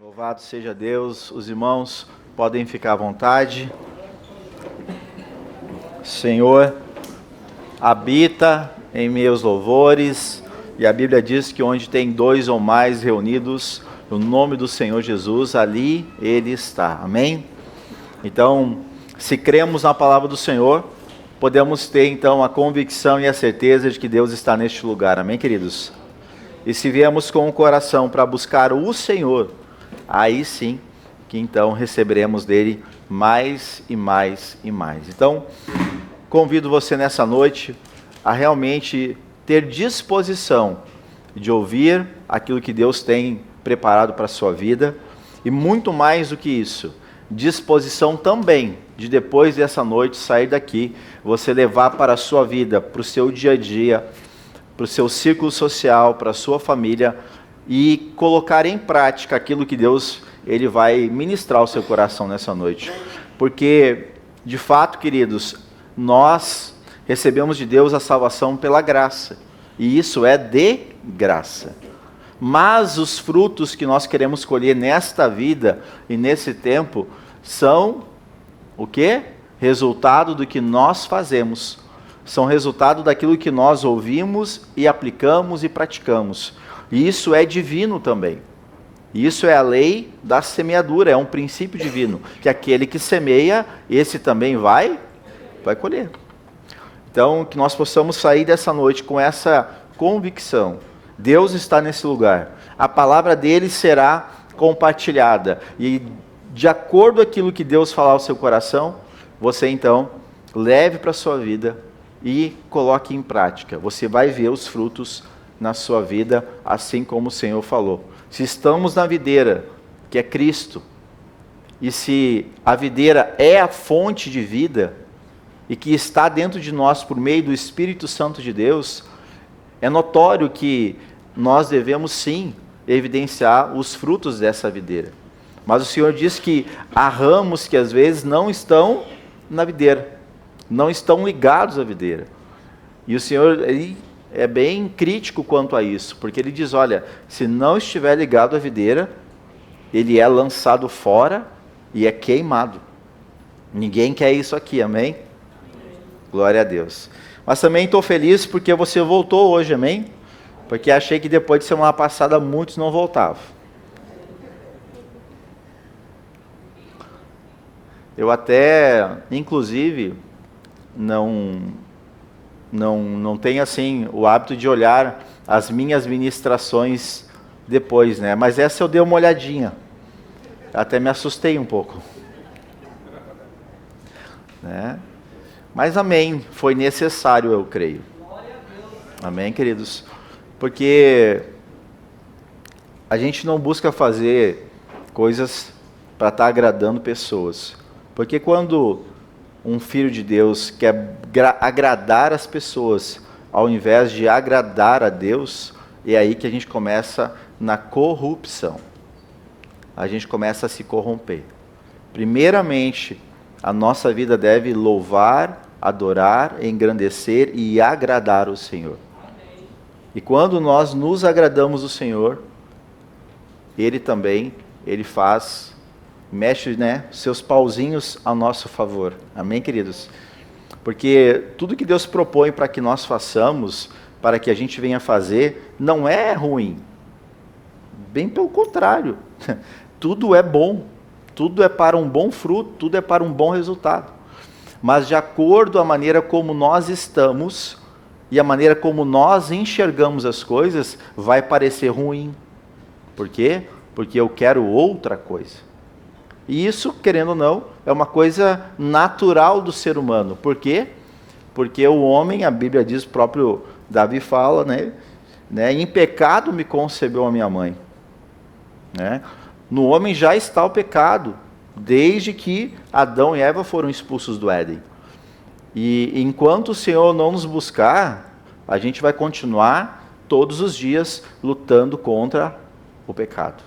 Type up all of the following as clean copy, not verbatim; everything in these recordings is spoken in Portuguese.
Louvado seja Deus, os irmãos podem ficar à vontade. Senhor habita em meus louvores, e a Bíblia diz que onde tem dois ou mais reunidos, no nome do Senhor Jesus, ali Ele está, amém? Então, se cremos na palavra do Senhor, podemos ter então a convicção e a certeza de que Deus está neste lugar, amém, queridos? E se viemos com o coração para buscar o Senhor, aí sim que então receberemos dele mais e mais e mais. Então, convido você nessa noite a realmente ter disposição de ouvir aquilo que Deus tem preparado para a sua vida, e muito mais do que isso, disposição também de depois dessa noite sair daqui, você levar para a sua vida, para o seu dia a dia, para o seu círculo social, para a sua família, e colocar em prática aquilo que Deus ele vai ministrar ao seu coração nessa noite. Porque, de fato, queridos, nós recebemos de Deus a salvação pela graça, e isso é de graça. Mas os frutos que nós queremos colher nesta vida e nesse tempo são o quê? Resultado do que nós fazemos. São resultado daquilo que nós ouvimos e aplicamos e praticamos. E isso é divino também. Isso é a lei da semeadura, é um princípio divino, que aquele que semeia, esse também vai colher. Então, que nós possamos sair dessa noite com essa convicção. Deus está nesse lugar. A palavra dele será compartilhada. E de acordo com aquilo que Deus falar ao seu coração, você então leve para a sua vida e coloque em prática. Você vai ver os frutos na sua vida, assim como o Senhor falou. Se estamos na videira, que é Cristo, e se a videira é a fonte de vida, e que está dentro de nós por meio do Espírito Santo de Deus, é notório que nós devemos sim evidenciar os frutos dessa videira. Mas o Senhor diz que há ramos que às vezes não estão na videira, não estão ligados à videira. E o Senhor ele é bem crítico quanto a isso, porque ele diz, olha, se não estiver ligado à videira, ele é lançado fora e é queimado. Ninguém quer isso aqui, amém? Glória a Deus. Mas também estou feliz porque você voltou hoje, amém? Porque achei que depois de semana passada muitos não voltavam. Eu até, inclusive, não tenho assim o hábito de olhar as minhas ministrações depois, né? Mas essa eu dei uma olhadinha. Até me assustei um pouco. Né? Mas amém, foi necessário, eu creio. Amém, queridos? Porque a gente não busca fazer coisas para estar agradando pessoas. Porque quando um filho de Deus quer agradar as pessoas, ao invés de agradar a Deus, é aí que a gente começa na corrupção. A gente começa a se corromper. Primeiramente, a nossa vida deve louvar, adorar, engrandecer e agradar o Senhor. E quando nós nos agradamos do Senhor, Ele também, Ele mexe, né, seus pauzinhos a nosso favor. Amém, queridos? Porque tudo que Deus propõe para que nós façamos, para que a gente venha fazer, não é ruim. Bem pelo contrário. Tudo é bom. Tudo é para um bom fruto, tudo é para um bom resultado. Mas de acordo com a maneira como nós estamos e a maneira como nós enxergamos as coisas, vai parecer ruim. Por quê? Porque eu quero outra coisa. E isso, querendo ou não, é uma coisa natural do ser humano. Por quê? Porque o homem, a Bíblia diz, o próprio Davi fala, né? Em pecado me concebeu a minha mãe. Né? No homem já está o pecado, desde que Adão e Eva foram expulsos do Éden. E enquanto o Senhor não nos buscar, a gente vai continuar todos os dias lutando contra o pecado.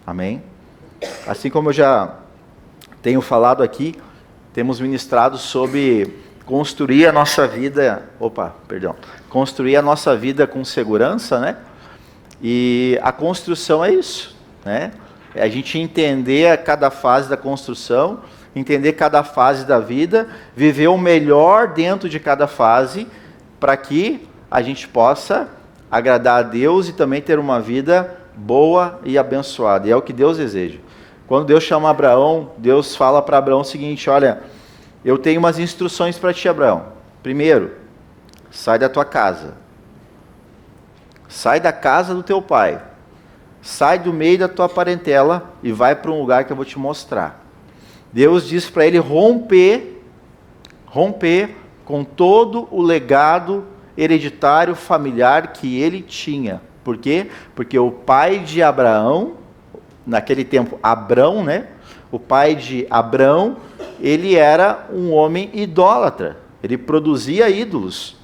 Amém? Assim como eu já tenho falado aqui, temos ministrado sobre construir a nossa vida, construir a nossa vida com segurança, né? E a construção é isso, né? É a gente entender cada fase da construção, entender cada fase da vida, viver o melhor dentro de cada fase, para que a gente possa agradar a Deus e também ter uma vida boa e abençoada. E é o que Deus deseja. Quando Deus chama Abraão, Deus fala para Abraão o seguinte: olha, eu tenho umas instruções para ti, Abraão. Primeiro, sai da tua casa. Sai da casa do teu pai. Sai do meio da tua parentela e vai para um lugar que eu vou te mostrar. Deus disse para ele romper com todo o legado hereditário familiar que ele tinha. Por quê? Porque o pai de Abraão, naquele tempo Abrão, né? O pai de Abrão, ele era um homem idólatra. Ele produzia ídolos.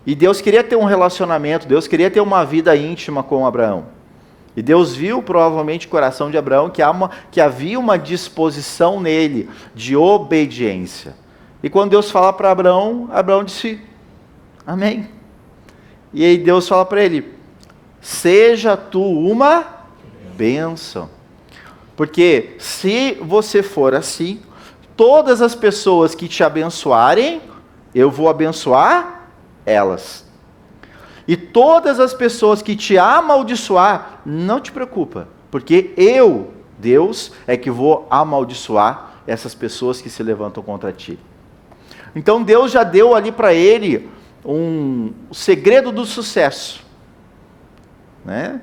E Deus queria ter um relacionamento, Deus queria ter uma vida íntima com Abraão. E Deus viu provavelmente o coração de Abraão que havia uma disposição nele de obediência. E quando Deus fala para Abraão, Abraão disse: amém. E aí Deus fala para ele: seja tu uma bênção. Porque se você for assim, todas as pessoas que te abençoarem, eu vou abençoar elas. E todas as pessoas que te amaldiçoar, não te preocupa, porque eu, Deus, é que vou amaldiçoar essas pessoas que se levantam contra ti. Então Deus já deu ali para ele o segredo do sucesso, né?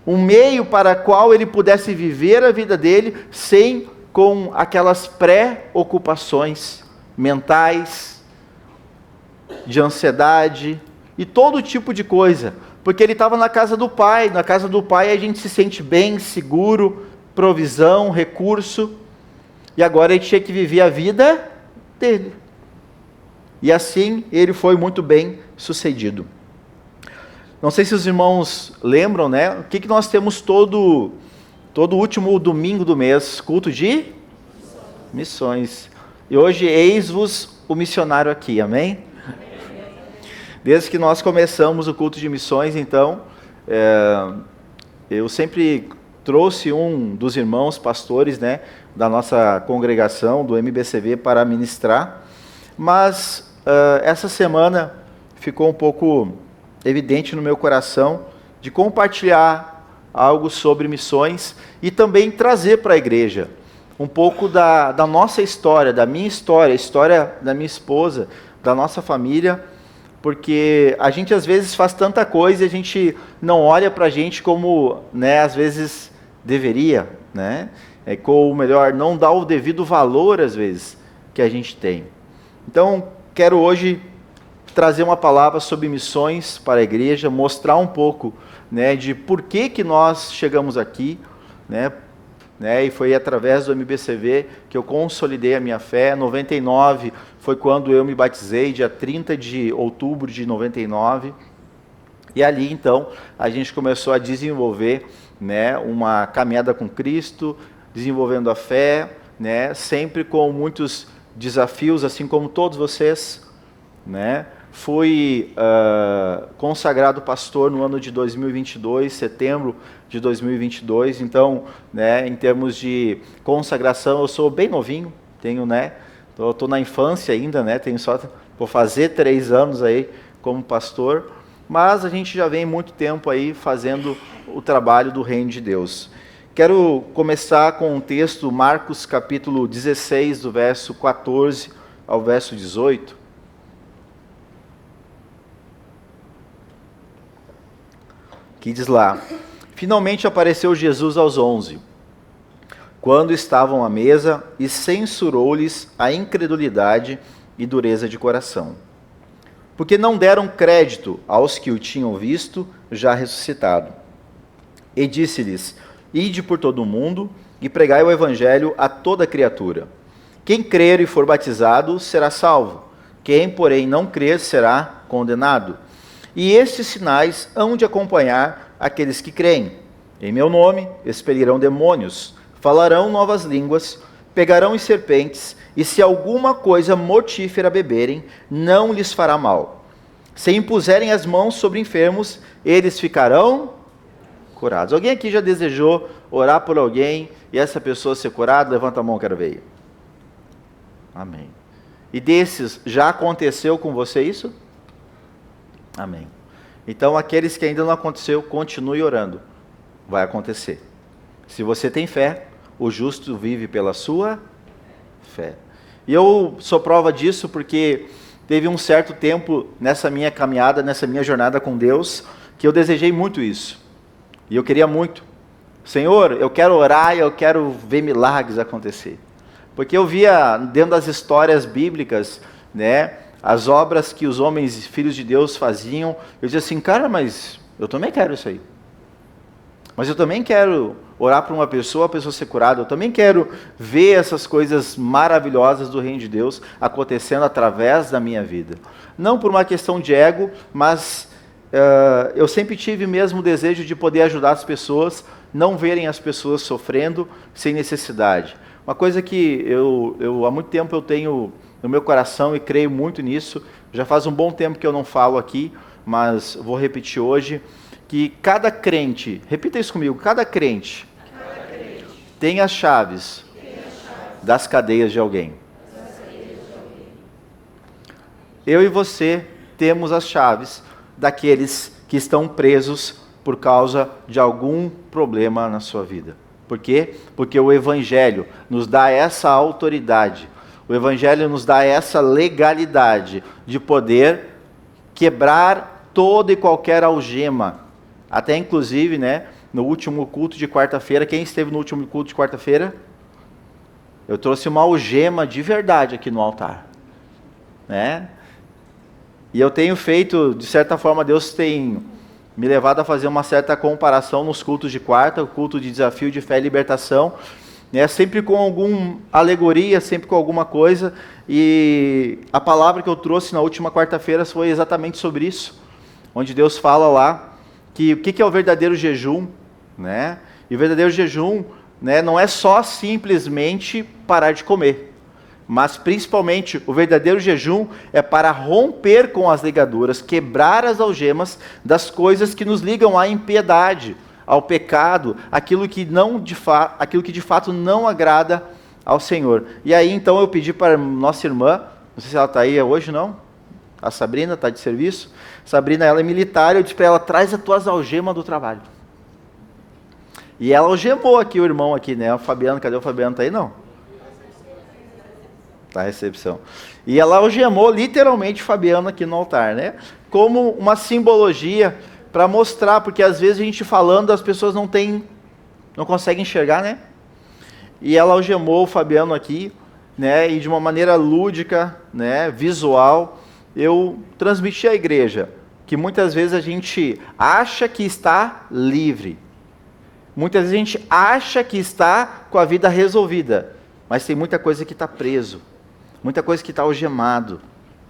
Um meio para qual ele pudesse viver a vida dele sem com aquelas pré-ocupações mentais, de ansiedade e todo tipo de coisa, porque ele estava na casa do pai. Na casa do pai a gente se sente bem, seguro, provisão, recurso, e agora ele tinha que viver a vida dele. E assim ele foi muito bem sucedido. Não sei se os irmãos lembram, né? O que nós temos todo último domingo do mês? Culto de missões. E hoje eis-vos o missionário aqui, amém? Desde que nós começamos o culto de missões, então, eu sempre trouxe um dos irmãos pastores, né, da nossa congregação, do MBCV, para ministrar, mas essa semana ficou um pouco evidente no meu coração de compartilhar algo sobre missões e também trazer para a igreja um pouco da nossa história, da minha história, a história da minha esposa, da nossa família, porque a gente às vezes faz tanta coisa e a gente não olha para a gente como, né, às vezes deveria, né? Ou melhor, não dá o devido valor às vezes que a gente tem. Então, quero hoje trazer uma palavra sobre missões para a igreja, mostrar um pouco, né, de por que nós chegamos aqui, né, e foi através do MBCV que eu consolidei a minha fé. 99 foi quando eu me batizei, dia 30 de outubro de 99, e ali então a gente começou a desenvolver, né, uma caminhada com Cristo, desenvolvendo a fé, né, sempre com muitos desafios, assim como todos vocês, né. Fui consagrado pastor no ano de 2022, setembro de 2022, então, né, em termos de consagração, eu sou bem novinho, tenho, né, estou na infância ainda, né, vou fazer 3 anos aí como pastor, mas a gente já vem muito tempo aí fazendo o trabalho do reino de Deus. Quero começar com um texto, Marcos capítulo 16, do verso 14 ao verso 18, que diz lá: finalmente apareceu Jesus aos 11, quando estavam à mesa, e censurou-lhes a incredulidade e dureza de coração, porque não deram crédito aos que o tinham visto já ressuscitado. E disse-lhes: ide por todo o mundo e pregai o evangelho a toda criatura. Quem crer e for batizado será salvo, quem, porém, não crer será condenado. E estes sinais hão de acompanhar aqueles que creem. Em meu nome expelirão demônios, falarão novas línguas, pegarão em serpentes, e se alguma coisa mortífera beberem, não lhes fará mal. Se impuserem as mãos sobre enfermos, eles ficarão curados. Alguém aqui já desejou orar por alguém e essa pessoa ser curada? Levanta a mão, quero ver. Amém. E desses, já aconteceu com você isso? Amém. Então, aqueles que ainda não aconteceu, continue orando. Vai acontecer. Se você tem fé, o justo vive pela sua fé. E eu sou prova disso porque teve um certo tempo nessa minha caminhada, nessa minha jornada com Deus, que eu desejei muito isso. E eu queria muito. Senhor, eu quero orar e eu quero ver milagres acontecer. Porque eu via dentro das histórias bíblicas, né, as obras que os homens e filhos de Deus faziam. Eu dizia assim, cara, mas eu também quero isso aí. Mas eu também quero orar por uma pessoa, a pessoa ser curada. Eu também quero ver essas coisas maravilhosas do reino de Deus acontecendo através da minha vida. Não por uma questão de ego, mas eu sempre tive mesmo o desejo de poder ajudar as pessoas, não verem as pessoas sofrendo sem necessidade. Uma coisa que eu há muito tempo eu tenho no meu coração e creio muito nisso, já faz um bom tempo que eu não falo aqui, mas vou repetir hoje, que cada crente, repita isso comigo, cada crente tem as chaves das cadeias de alguém. Eu e você temos as chaves daqueles que estão presos por causa de algum problema na sua vida. Por quê? Porque o Evangelho nos dá essa autoridade, o Evangelho nos dá essa legalidade de poder quebrar toda e qualquer algema. Até inclusive, né, no último culto de quarta-feira, quem esteve no último culto de quarta-feira? Eu trouxe uma algema de verdade aqui no altar, né? E eu tenho feito, de certa forma, Deus tem me levado a fazer uma certa comparação nos cultos de quarta, o culto de desafio de fé e libertação, né, sempre com alguma alegoria, sempre com alguma coisa, e a palavra que eu trouxe na última quarta-feira foi exatamente sobre isso, onde Deus fala lá, que o que é o verdadeiro jejum, né? E o verdadeiro jejum, né, não é só simplesmente parar de comer, mas principalmente o verdadeiro jejum é para romper com as ligaduras, quebrar as algemas das coisas que nos ligam à impiedade, ao pecado, aquilo que de fato não agrada ao Senhor. E aí então eu pedi para nossa irmã, não sei se ela está aí hoje, não? A Sabrina está de serviço. Sabrina, ela é militar, eu disse para ela, traz as tuas algemas do trabalho. E ela algemou aqui o irmão aqui, né? O Fabiano, cadê o Fabiano? Está aí, não? Está a recepção. E ela algemou literalmente o Fabiano aqui no altar, né? Como uma simbologia para mostrar, porque às vezes a gente falando, as pessoas não conseguem enxergar, né? E ela algemou o Fabiano aqui, né? E de uma maneira lúdica, né? Visual, eu transmiti à igreja que muitas vezes a gente acha que está livre. Muitas vezes a gente acha que está com a vida resolvida, mas tem muita coisa que está preso, muita coisa que está algemado,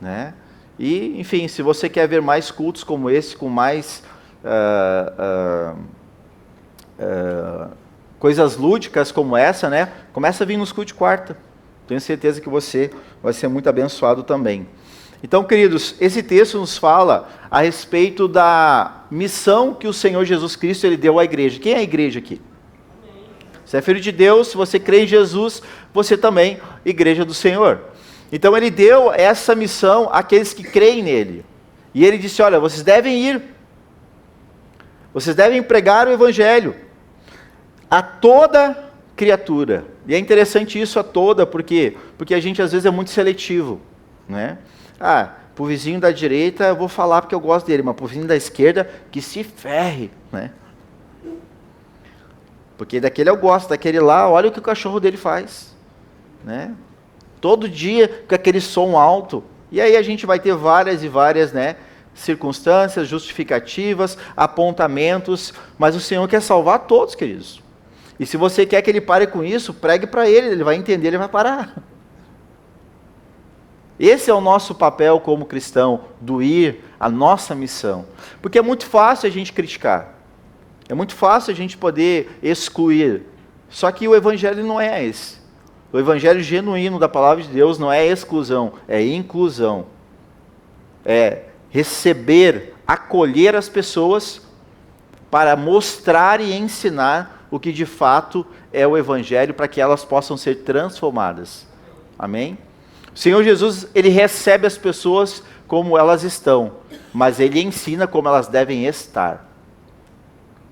né? E, enfim, se você quer ver mais cultos como esse, com mais coisas lúdicas como essa, né? Começa a vir nos cultos de quarta. Tenho certeza que você vai ser muito abençoado também. Então, queridos, esse texto nos fala a respeito da missão que o Senhor Jesus Cristo ele deu à igreja. Quem é a igreja aqui? Você é filho de Deus, se você crê em Jesus, você também, igreja do Senhor. Então ele deu essa missão àqueles que creem nele. E ele disse, olha, vocês devem ir, vocês devem pregar o evangelho a toda criatura. E é interessante isso, a toda, porque a gente às vezes é muito seletivo, né? Pro vizinho da direita eu vou falar porque eu gosto dele, mas pro vizinho da esquerda, que se ferre, né? Porque daquele eu gosto, daquele lá, olha o que o cachorro dele faz, né? Todo dia com aquele som alto. E aí a gente vai ter várias e várias, né, circunstâncias, justificativas, apontamentos, mas o Senhor quer salvar todos, queridos. E se você quer que ele pare com isso, pregue para ele vai entender, ele vai parar. Esse é o nosso papel como cristão, do ir, a nossa missão. Porque é muito fácil a gente criticar. É muito fácil a gente poder excluir. Só que o evangelho não é esse. O evangelho genuíno da palavra de Deus não é exclusão, é inclusão. É receber, acolher as pessoas para mostrar e ensinar o que de fato é o Evangelho, para que elas possam ser transformadas. Amém? O Senhor Jesus, ele recebe as pessoas como elas estão, mas ele ensina como elas devem estar,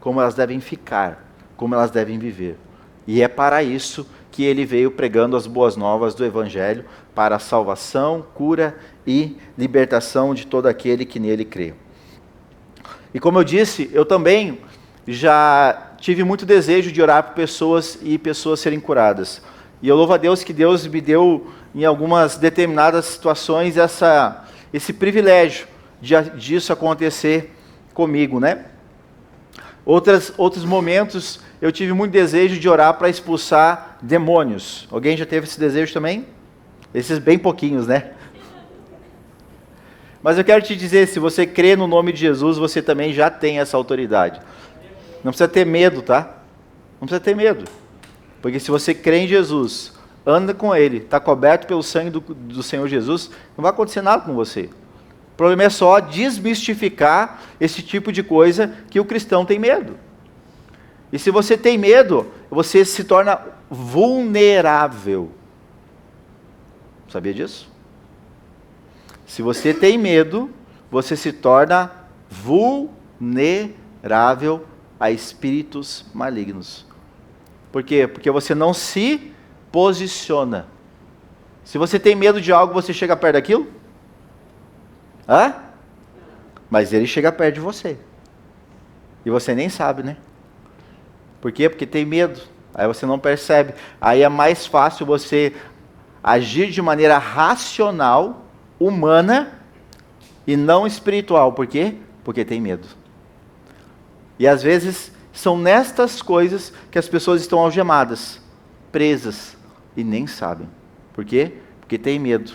como elas devem ficar, como elas devem viver. E é para isso que ele veio pregando as boas novas do Evangelho, para a salvação, cura e libertação de todo aquele que nele crê. E como eu disse, eu também já tive muito desejo de orar por pessoas e pessoas serem curadas. E eu louvo a Deus que Deus me deu, em algumas determinadas situações, esse privilégio disso acontecer comigo, né? Outros momentos eu tive muito desejo de orar para expulsar demônios. Alguém já teve esse desejo também? Esses bem pouquinhos, né? Mas eu quero te dizer, se você crê no nome de Jesus, você também já tem essa autoridade. Não precisa ter medo, tá? Não precisa ter medo. Porque se você crê em Jesus, anda com Ele, está coberto pelo sangue do Senhor Jesus, não vai acontecer nada com você. O problema é só desmistificar esse tipo de coisa que o cristão tem medo. E se você tem medo, você se torna vulnerável. Sabia disso? Se você tem medo, você se torna vulnerável a espíritos malignos. Por quê? Porque você não se posiciona. Se você tem medo de algo, você chega perto daquilo? Hã? Mas ele chega perto de você. E você nem sabe, né? Por quê? Porque tem medo. Aí você não percebe. Aí é mais fácil você agir de maneira racional, humana e não espiritual. Por quê? Porque tem medo. E às vezes são nestas coisas que as pessoas estão algemadas, presas e nem sabem. Por quê? Porque tem medo.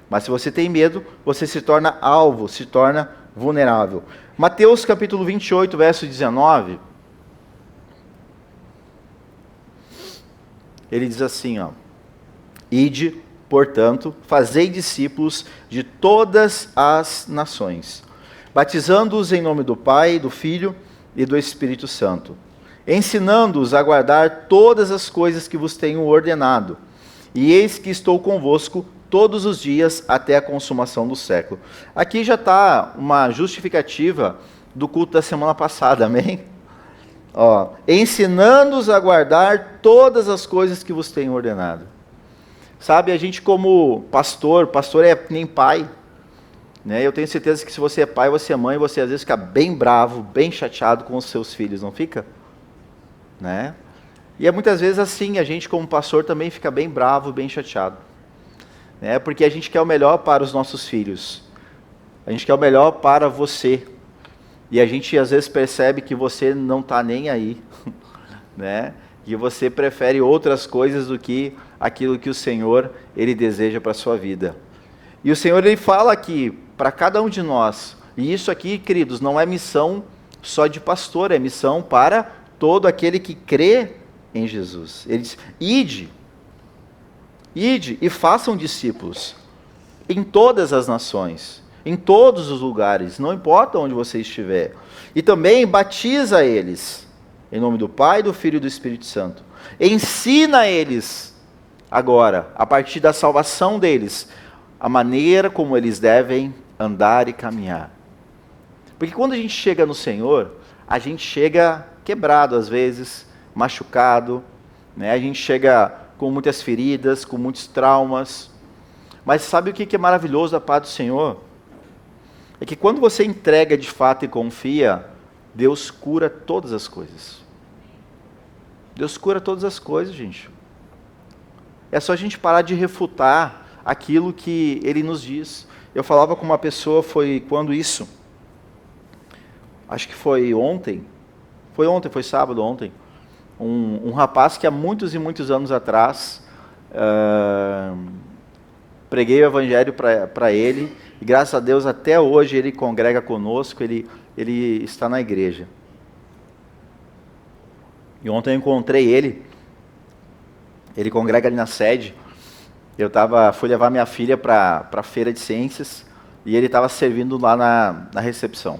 Mas se você tem medo, você se torna alvo, se torna vulnerável. Mateus capítulo 28, verso 19. Ele diz assim, ó: Ide, portanto, fazei discípulos de todas as nações, batizando-os em nome do Pai, do Filho e do Espírito Santo, ensinando-os a guardar todas as coisas que vos tenho ordenado. E eis que estou convosco todos os dias até a consumação do século. Aqui já está uma justificativa do culto da semana passada, amém? Ó, ensinando-os a guardar todas as coisas que vos tenho ordenado. Sabe, a gente como pastor é nem pai, né? Eu tenho certeza que se você é pai, você é mãe, você às vezes fica bem bravo, bem chateado com os seus filhos, não fica? Né? E é muitas vezes assim, a gente como pastor também fica bem bravo, bem chateado. Né? Porque a gente quer o melhor para os nossos filhos. A gente quer o melhor para você. E a gente às vezes percebe que você não está nem aí, né? E você prefere outras coisas do que aquilo que o Senhor, Ele deseja para a sua vida. E o Senhor, Ele fala aqui, para cada um de nós, e isso aqui, queridos, não é missão só de pastor, é missão para todo aquele que crê em Jesus. Ele diz, ide e façam discípulos em todas as nações, em todos os lugares, não importa onde você estiver. E também batiza eles, em nome do Pai, do Filho e do Espírito Santo. Ensina eles, agora, a partir da salvação deles, a maneira como eles devem andar e caminhar. Porque quando a gente chega no Senhor, a gente chega quebrado às vezes, machucado, né? A gente chega com muitas feridas, com muitos traumas. Mas sabe o que é maravilhoso da paz do Senhor? É que quando você entrega de fato e confia, Deus cura todas as coisas. Deus cura todas as coisas, gente. É só a gente parar de refutar aquilo que Ele nos diz. Eu falava com uma pessoa, foi quando isso? Acho que foi ontem. Foi sábado, ontem. Um rapaz que há muitos e muitos anos atrás, preguei o Evangelho para ele, e graças a Deus até hoje ele congrega conosco, ele está na igreja. E ontem eu encontrei ele congrega ali na sede. Fui levar minha filha para a feira de ciências, e ele estava servindo lá na recepção.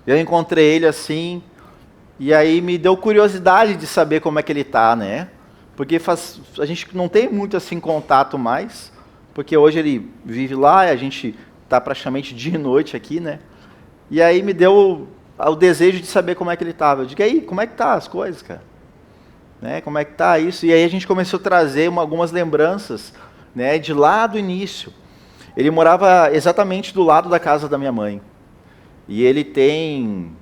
Eu encontrei ele assim, e aí me deu curiosidade de saber como é que ele está, né? Porque a gente não tem muito assim contato mais, porque hoje ele vive lá e a gente está praticamente dia e noite aqui, né? E aí me deu o desejo de saber como é que ele estava. Eu digo, e aí, como é que tá as coisas, cara? Né? Como é que tá isso? E aí a gente começou a trazer algumas lembranças, né, de lá do início. Ele morava exatamente do lado da casa da minha mãe. E ele tem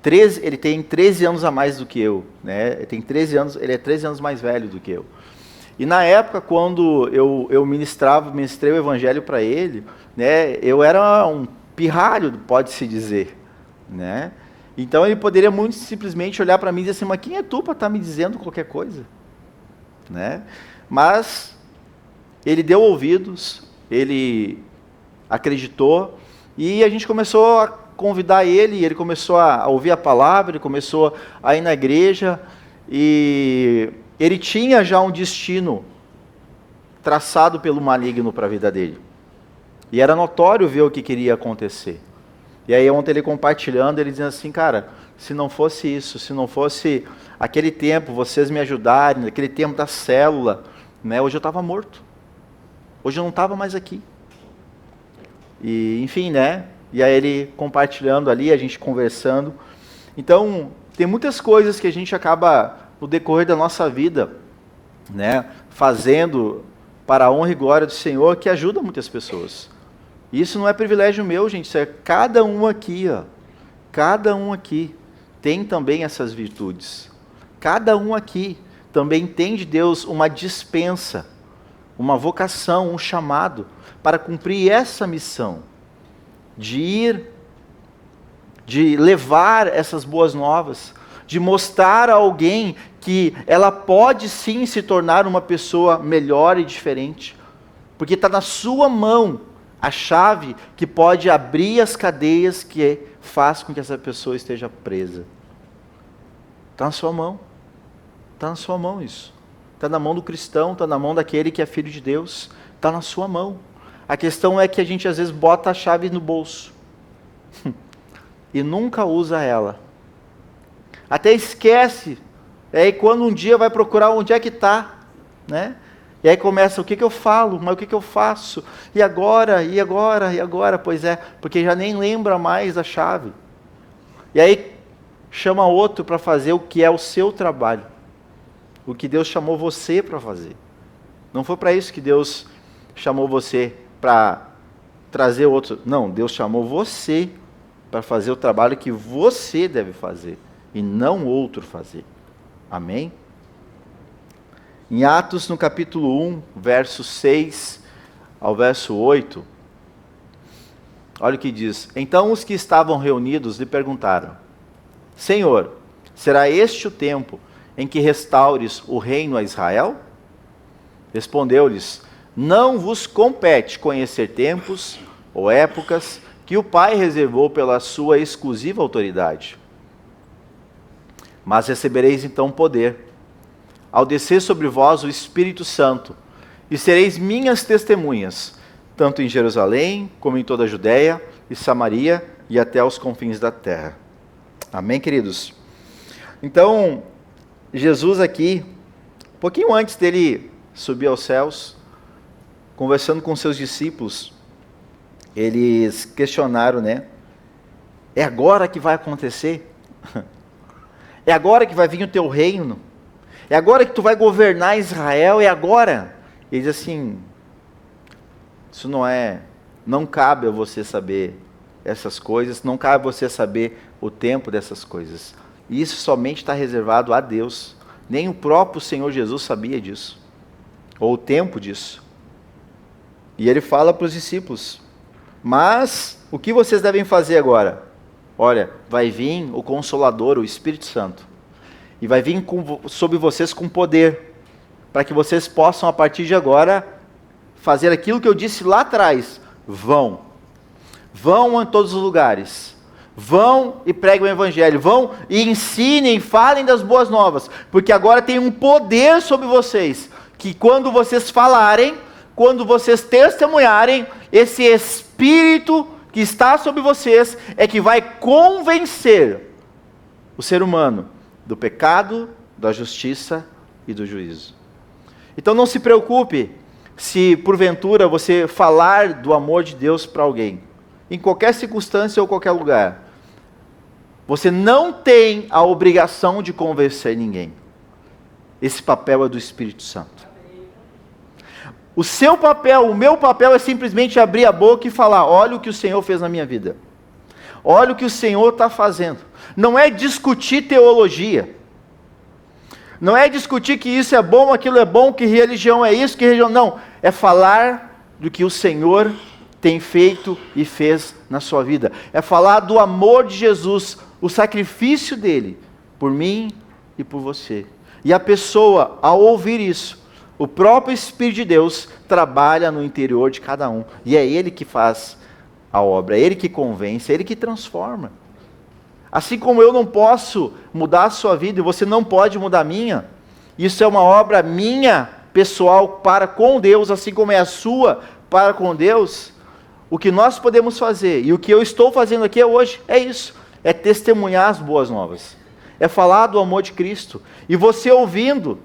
13 anos a mais do que eu, né? Ele é 13 anos mais velho do que eu. E na época, quando eu ministrei o evangelho para ele, né, eu era um pirralho, pode-se dizer, né? Então ele poderia muito simplesmente olhar para mim e dizer assim, mas quem é tu para estar me dizendo qualquer coisa? Né? Mas ele deu ouvidos, ele acreditou, e a gente começou a convidar ele começou a ouvir a palavra, ele começou a ir na igreja, e ele tinha já um destino traçado pelo maligno para a vida dele. E era notório ver o que queria acontecer. E aí ontem ele compartilhando, ele dizendo assim, cara, se não fosse isso, se não fosse aquele tempo, vocês me ajudarem, aquele tempo da célula, né, hoje eu estava morto. Hoje eu não estava mais aqui. E, enfim, né? E aí ele compartilhando ali, a gente conversando. Então, tem muitas coisas que a gente acaba, no decorrer da nossa vida, né, fazendo para a honra e glória do Senhor, que ajuda muitas pessoas. Isso não é privilégio meu, gente, isso é cada um aqui, ó. Cada um aqui tem também essas virtudes. Cada um aqui também tem de Deus uma dispensa, uma vocação, um chamado para cumprir essa missão, de levar essas boas novas, de mostrar a alguém que ela pode sim se tornar uma pessoa melhor e diferente, porque está na sua mão a chave que pode abrir as cadeias que faz com que essa pessoa esteja presa. Está na sua mão. Está na sua mão isso. Está na mão do cristão, está na mão daquele que é filho de Deus. Está na sua mão. A questão é que a gente às vezes bota a chave no bolso e nunca usa ela. Até esquece. E aí quando um dia vai procurar onde é que está, né? E aí começa, o que eu falo? Mas o que eu faço? E agora? E agora? E agora? Pois é, porque já nem lembra mais a chave. E aí chama outro para fazer o que é o seu trabalho. O que Deus chamou você para fazer. Não foi para isso que Deus chamou você para trazer outro. Não, Deus chamou você para fazer o trabalho que você deve fazer e não outro fazer. Amém? Em Atos, no capítulo 1, verso 6 ao verso 8, olha o que diz. Então os que estavam reunidos lhe perguntaram, Senhor, será este o tempo em que restaures o reino a Israel? Respondeu-lhes, não vos compete conhecer tempos ou épocas que o Pai reservou pela sua exclusiva autoridade. Mas recebereis então poder, ao descer sobre vós o Espírito Santo, e sereis minhas testemunhas, tanto em Jerusalém, como em toda a Judéia e Samaria, e até os confins da terra. Amém, queridos? Então, Jesus aqui, um pouquinho antes dele subir aos céus, conversando com seus discípulos, eles questionaram, né? É agora que vai acontecer? É agora que vai vir o teu reino? É agora que tu vai governar Israel? É agora? Ele diz assim, isso não cabe a você saber essas coisas, não cabe a você saber o tempo dessas coisas. Isso somente está reservado a Deus. Nem o próprio Senhor Jesus sabia disso, ou o tempo disso. E ele fala para os discípulos, mas o que vocês devem fazer agora? Olha, vai vir o Consolador, o Espírito Santo, e vai vir sobre vocês com poder, para que vocês possam, a partir de agora, fazer aquilo que eu disse lá atrás. Vão em todos os lugares, vão e preguem o Evangelho, vão e ensinem, falem das boas novas, porque agora tem um poder sobre vocês, que quando vocês falarem, quando vocês testemunharem, esse Espírito que está sobre vocês é que vai convencer o ser humano do pecado, da justiça e do juízo. Então não se preocupe se porventura você falar do amor de Deus para alguém, em qualquer circunstância ou qualquer lugar. Você não tem a obrigação de convencer ninguém. Esse papel é do Espírito Santo. O seu papel, o meu papel é simplesmente abrir a boca e falar: olha o que o Senhor fez na minha vida. Olha o que o Senhor está fazendo. Não é discutir teologia. Não é discutir que isso é bom, aquilo é bom, que religião é isso, que religião... Não, é falar do que o Senhor tem feito e fez na sua vida. É falar do amor de Jesus, o sacrifício dele, por mim e por você. E a pessoa, ao ouvir isso, o próprio Espírito de Deus trabalha no interior de cada um. E é Ele que faz a obra, é Ele que convence, é Ele que transforma. Assim como eu não posso mudar a sua vida e você não pode mudar a minha, isso é uma obra minha, pessoal, para com Deus, assim como é a sua para com Deus. O que nós podemos fazer, e o que eu estou fazendo aqui hoje, é isso, é testemunhar as boas novas, é falar do amor de Cristo, e você ouvindo,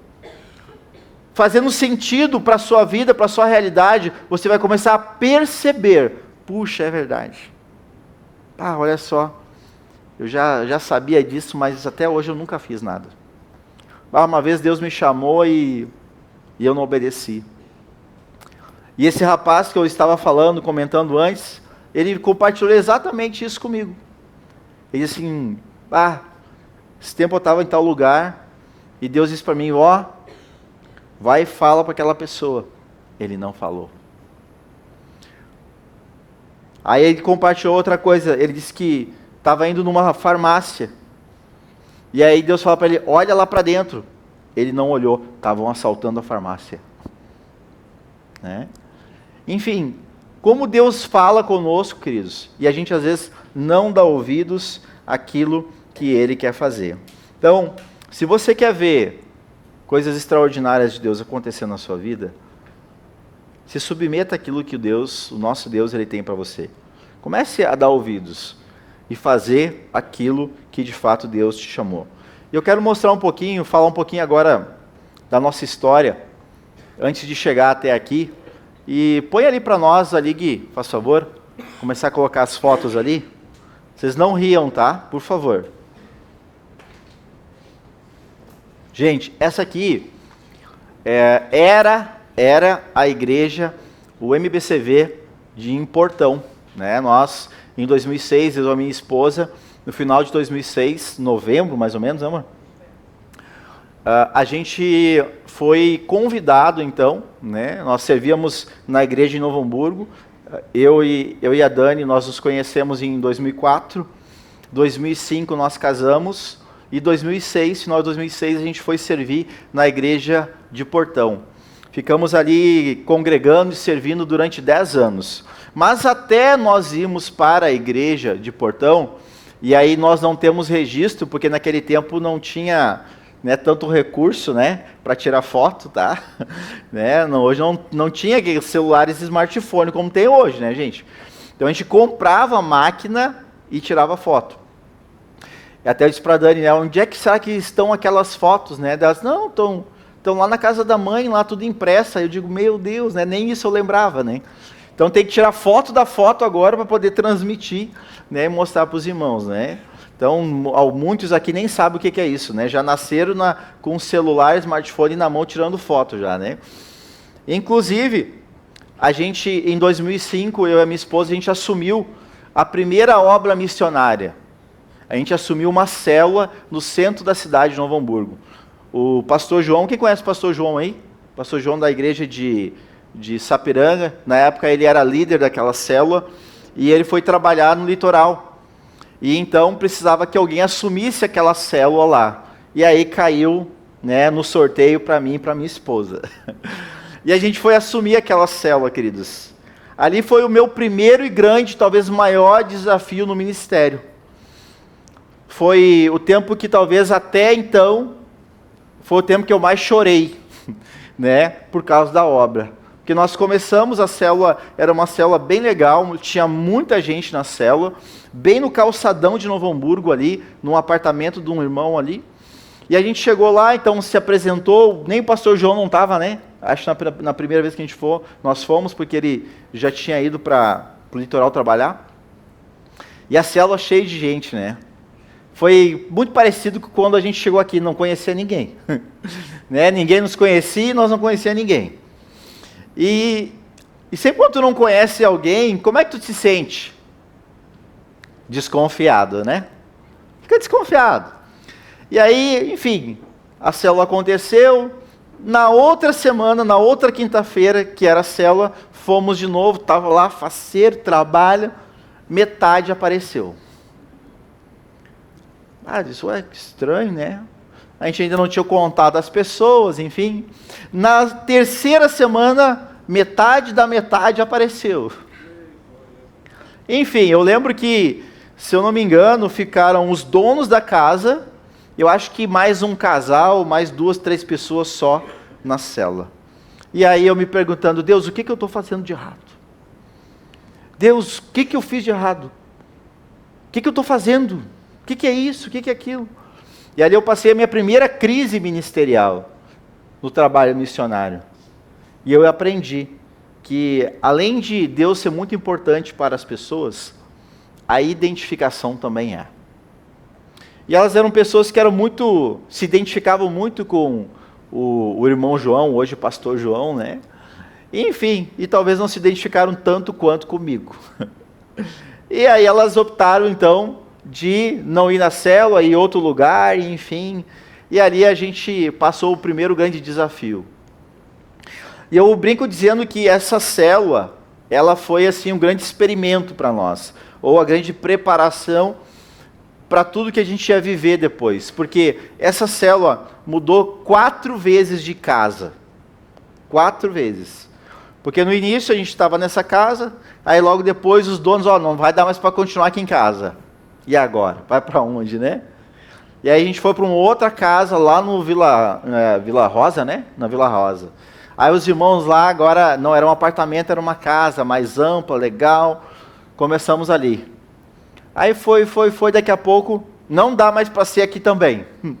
fazendo sentido para a sua vida, para a sua realidade, você vai começar a perceber: puxa, é verdade, olha só, eu já sabia disso, mas até hoje eu nunca fiz nada. Uma vez Deus me chamou e eu não obedeci. E esse rapaz que eu estava falando, comentando antes, ele compartilhou exatamente isso comigo. Ele disse assim: esse tempo eu estava em tal lugar, e Deus disse para mim: vai e fala para aquela pessoa. Ele não falou. Aí ele compartilhou outra coisa, ele disse que estava indo numa farmácia, e aí Deus fala para ele: olha lá para dentro. Ele não olhou, estavam assaltando a farmácia. Né? Enfim, como Deus fala conosco, queridos, e a gente às vezes não dá ouvidos àquilo que Ele quer fazer. Então, se você quer ver coisas extraordinárias de Deus acontecendo na sua vida, se submeta àquilo que o nosso Deus, Ele tem para você. Comece a dar ouvidos e fazer aquilo que de fato Deus te chamou. E eu quero mostrar um pouquinho, falar um pouquinho agora da nossa história, antes de chegar até aqui. E põe ali para nós, ali, Gui, faz favor, começar a colocar as fotos ali. Vocês não riam, tá? Por favor. Gente, essa aqui era a igreja, o MBCV de Portão, né? Nós, em 2006, eu e a minha esposa, no final de 2006, novembro mais ou menos, amor? A gente foi convidado então, né? Nós servíamos na igreja em Novo Hamburgo, eu e a Dani, nós nos conhecemos em 2004, 2005 nós casamos, e 2006, final de 2006, a gente foi servir na igreja de Portão. Ficamos ali congregando e servindo durante 10 anos. Mas até nós irmos para a igreja de Portão, e aí nós não temos registro, porque naquele tempo não tinha tanto recurso para tirar foto, tá? Hoje não tinha aqueles celulares e smartphone como tem hoje, né, gente? Então a gente comprava a máquina e tirava foto. E até eu disse para a Dani, onde é que será que estão aquelas fotos, né? Elas, não, estão lá na casa da mãe, lá tudo impressa. Eu digo, meu Deus, nem isso eu lembrava, né? Então tem que tirar foto da foto agora para poder transmitir, e mostrar para os irmãos, né? Então, muitos aqui nem sabem o que é isso, né? Já nasceram com o celular, smartphone na mão, tirando foto já, né? Inclusive, a gente, em 2005, eu e a minha esposa, a gente assumiu a primeira obra missionária. A gente assumiu uma célula no centro da cidade de Novo Hamburgo. O pastor João, quem conhece o pastor João aí? O pastor João da igreja de Sapiranga, na época ele era líder daquela célula, e ele foi trabalhar no litoral. E então precisava que alguém assumisse aquela célula lá. E aí caiu no sorteio para mim e para minha esposa. E a gente foi assumir aquela célula, queridos. Ali foi o meu primeiro e grande, talvez maior desafio no ministério. Foi o tempo que talvez até então, foi o tempo que eu mais chorei, por causa da obra. Porque nós começamos a célula, era uma célula bem legal, tinha muita gente na célula, bem no calçadão de Novo Hamburgo ali, num apartamento de um irmão ali. E a gente chegou lá, então se apresentou, nem o pastor João não estava, né? Acho que na primeira vez que nós fomos, porque ele já tinha ido para o litoral trabalhar. E a célula cheia de gente, né? Foi muito parecido com quando a gente chegou aqui, não conhecia ninguém. Né? Ninguém nos conhecia e nós não conhecíamos ninguém. E sempre quando tu não conhece alguém, como é que tu te sente? Desconfiado, né? Fica desconfiado. E aí, enfim, a célula aconteceu. Na outra semana, na outra quinta-feira, que era a célula, fomos de novo, estava lá, faceiro, trabalho, metade apareceu. Isso é estranho, né? A gente ainda não tinha contado as pessoas, enfim. Na terceira semana, metade da metade apareceu. Enfim, eu lembro que, se eu não me engano, ficaram os donos da casa, eu acho que mais um casal, mais 2, 3 pessoas só na célula. E aí eu me perguntando, Deus, o que eu estou fazendo de errado? Deus, o que eu fiz de errado? O que eu estou fazendo? O que é isso? O que é aquilo? E ali eu passei a minha primeira crise ministerial no trabalho missionário. E eu aprendi que, além de Deus ser muito importante para as pessoas, a identificação também é. E elas eram pessoas que se identificavam muito com o irmão João, hoje o pastor João, né? Enfim, e talvez não se identificaram tanto quanto comigo. E aí elas optaram, então, de não ir na célula, ir em outro lugar, enfim. E ali a gente passou o primeiro grande desafio. E eu brinco dizendo que essa célula, ela foi assim um grande experimento para nós, ou a grande preparação para tudo que a gente ia viver depois. Porque essa célula mudou 4 vezes de casa. 4 vezes. Porque no início a gente estava nessa casa, aí logo depois os donos, não vai dar mais para continuar aqui em casa. E agora? Vai para onde, né? E aí a gente foi para uma outra casa lá no Vila Rosa, né? Na Vila Rosa. Aí os irmãos lá agora, não era um apartamento, era uma casa mais ampla, legal. Começamos ali. Aí foi, daqui a pouco, não dá mais para ser aqui também. Eu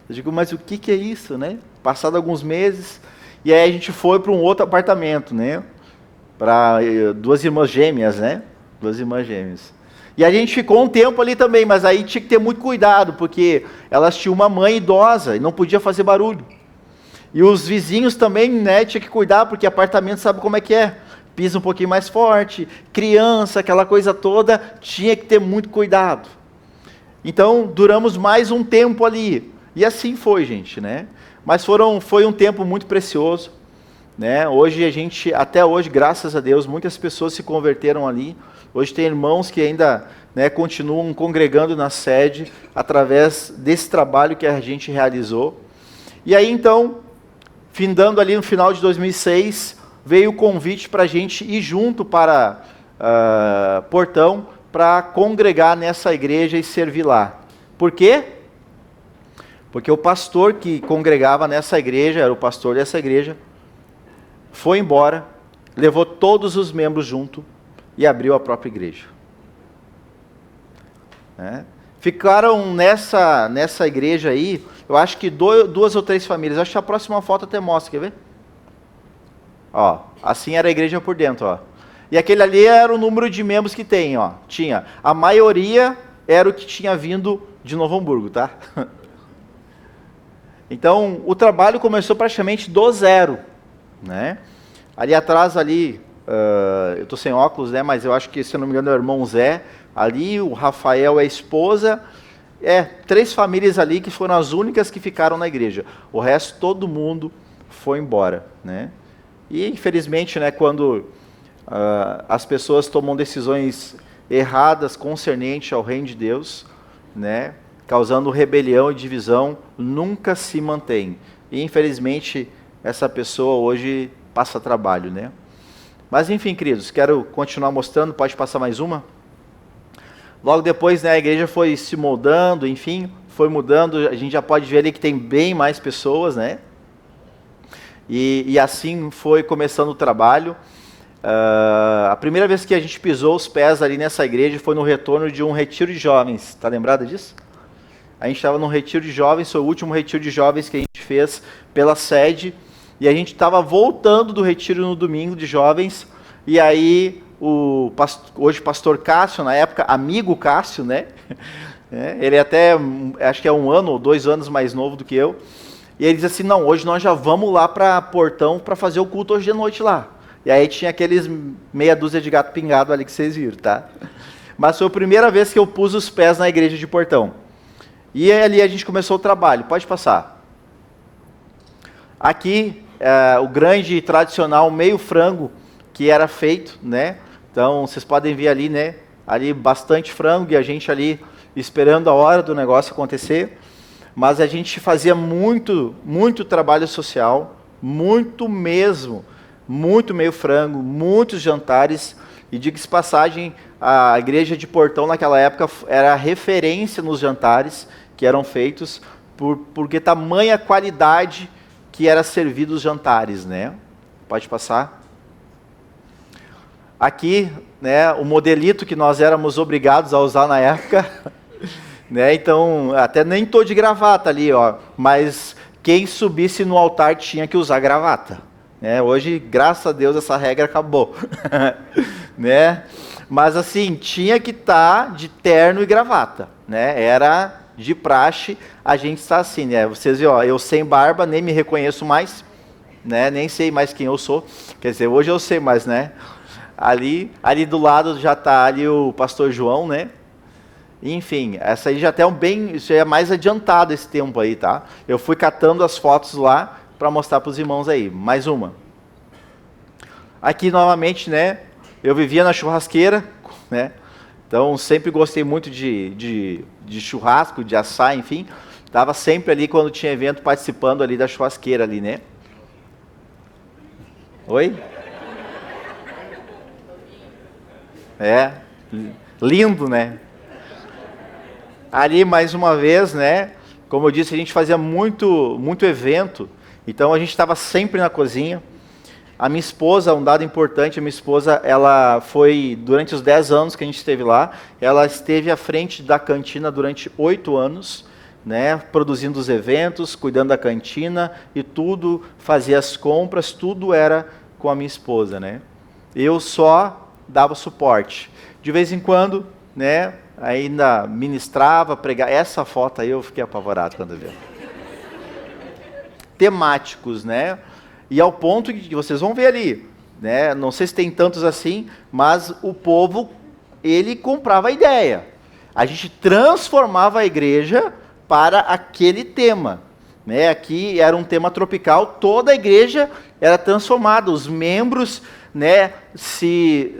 digo, mas o que é isso, né? Passado alguns meses, e aí a gente foi para um outro apartamento, né? Para 2 irmãs gêmeas, né? 2 irmãs gêmeas. E a gente ficou um tempo ali também, mas aí tinha que ter muito cuidado, porque elas tinham uma mãe idosa e não podia fazer barulho. E os vizinhos também, né, tinha que cuidar, porque apartamento sabe como é que é. Pisa um pouquinho mais forte, criança, aquela coisa toda, tinha que ter muito cuidado. Então, duramos mais um tempo ali. E assim foi, gente, né? Mas foi um tempo muito precioso, né? Até hoje, graças a Deus, muitas pessoas se converteram ali. Hoje tem irmãos que ainda, né, continuam congregando na sede, através desse trabalho que a gente realizou. E aí, então, findando ali no final de 2006, veio o convite para a gente ir junto para Portão, para congregar nessa igreja e servir lá. Por quê? Porque o pastor que congregava nessa igreja, era o pastor dessa igreja, foi embora, levou todos os membros junto e abriu a própria igreja. Ficaram nessa igreja aí, eu acho que 2 ou 3 famílias. Acho que a próxima foto até mostra, quer ver? Ó, assim era a igreja por dentro, ó. E aquele ali era o número de membros que tem, ó. A maioria era o que tinha vindo de Novo Hamburgo, tá? Então, o trabalho começou praticamente do zero, né? Ali atrás, eu estou sem óculos, né? Mas eu acho que, se eu não me engano, é o irmão Zé. Ali, o Rafael é a esposa. 3 famílias ali que foram as únicas que ficaram na igreja. O resto, todo mundo foi embora, né? E, infelizmente, né, quando as pessoas tomam decisões erradas concernente ao reino de Deus, né, causando rebelião e divisão, nunca se mantém. E, infelizmente, essa pessoa hoje passa trabalho, né? Mas, enfim, queridos, quero continuar mostrando. Pode passar mais uma? Logo depois, né, a igreja foi se moldando, enfim, foi mudando. A gente já pode ver ali que tem bem mais pessoas, né? E assim foi começando o trabalho. A primeira vez que a gente pisou os pés ali nessa igreja foi no retorno de um retiro de jovens. Está lembrada disso? A gente estava num retiro de jovens, foi o último retiro de jovens que a gente fez pela sede. E a gente estava voltando do retiro no domingo de jovens. E aí, hoje pastor Cássio, na época amigo Cássio, né? Ele até, acho que é 1 ano ou 2 anos mais novo do que eu. E ele diz assim, não, hoje nós já vamos lá para Portão para fazer o culto hoje de noite lá. E aí tinha aqueles meia dúzia de gato pingado ali que vocês viram, tá? Mas foi a primeira vez que eu pus os pés na igreja de Portão. E ali a gente começou o trabalho. Pode passar. Aqui, o grande e tradicional meio frango que era feito, né? Então, vocês podem ver ali, né? Ali bastante frango e a gente ali esperando a hora do negócio acontecer. Mas a gente fazia muito, muito trabalho social, muito mesmo, muito meio frango, muitos jantares. E diga-se passagem, a igreja de Portão naquela época era referência nos jantares que eram feitos, porque tamanha qualidade que era servido os jantares, né? Pode passar. Aqui, né, o modelito que nós éramos obrigados a usar na época, né? Então, até nem tô de gravata ali, ó, mas quem subisse no altar tinha que usar gravata, né? Hoje, graças a Deus, essa regra acabou, né? Mas assim, tinha que estar de terno e gravata, né? Era de praxe, a gente está assim, né? Vocês viram, ó, eu sem barba, nem me reconheço mais, né? Nem sei mais quem eu sou. Quer dizer, hoje eu sei mais, né? Ali do lado já está ali o pastor João, né? Enfim, essa aí já até isso aí é mais adiantado esse tempo aí, tá? Eu fui catando as fotos lá para mostrar para os irmãos aí. Mais uma. Aqui novamente, né? Eu vivia na churrasqueira, né? Então, sempre gostei muito de churrasco, de assar, enfim. Estava sempre ali, quando tinha evento, participando ali da churrasqueira ali, né? Oi? Lindo, né? Ali, mais uma vez, né? Como eu disse, a gente fazia muito, muito evento. Então, a gente estava sempre na cozinha. A minha esposa, um dado importante, a minha esposa, ela foi, durante os 10 anos que a gente esteve lá, ela esteve à frente da cantina durante 8 anos, né, produzindo os eventos, cuidando da cantina e tudo, fazia as compras, tudo era com a minha esposa, né. Eu só dava suporte. De vez em quando, né, ainda ministrava, pregava. Essa foto aí eu fiquei apavorado quando eu vi. Temáticos, né. E ao ponto que vocês vão ver ali, né? Não sei se tem tantos assim, mas o povo, ele comprava a ideia. A gente transformava a igreja para aquele tema, né? Aqui era um tema tropical, toda a igreja era transformada, os membros, né, se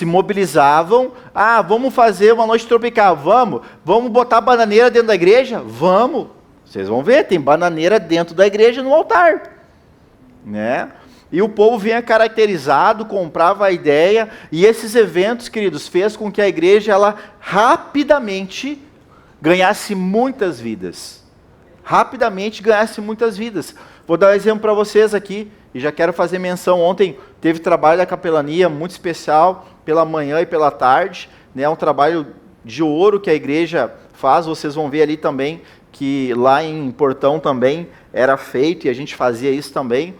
mobilizavam. Ah, vamos fazer uma noite tropical, vamos botar bananeira dentro da igreja? Vamos, vocês vão ver, tem bananeira dentro da igreja no altar. Né? E o povo vinha caracterizado, comprava a ideia, e esses eventos, queridos, fez com que a igreja ela rapidamente ganhasse muitas vidas. Rapidamente ganhasse muitas vidas. Vou dar um exemplo para vocês aqui, e já quero fazer menção. Ontem teve trabalho da capelania muito especial, pela manhã e pela tarde, né? Um trabalho de ouro que a igreja faz. Vocês vão ver ali também que lá em Portão também era feito, e a gente fazia isso também.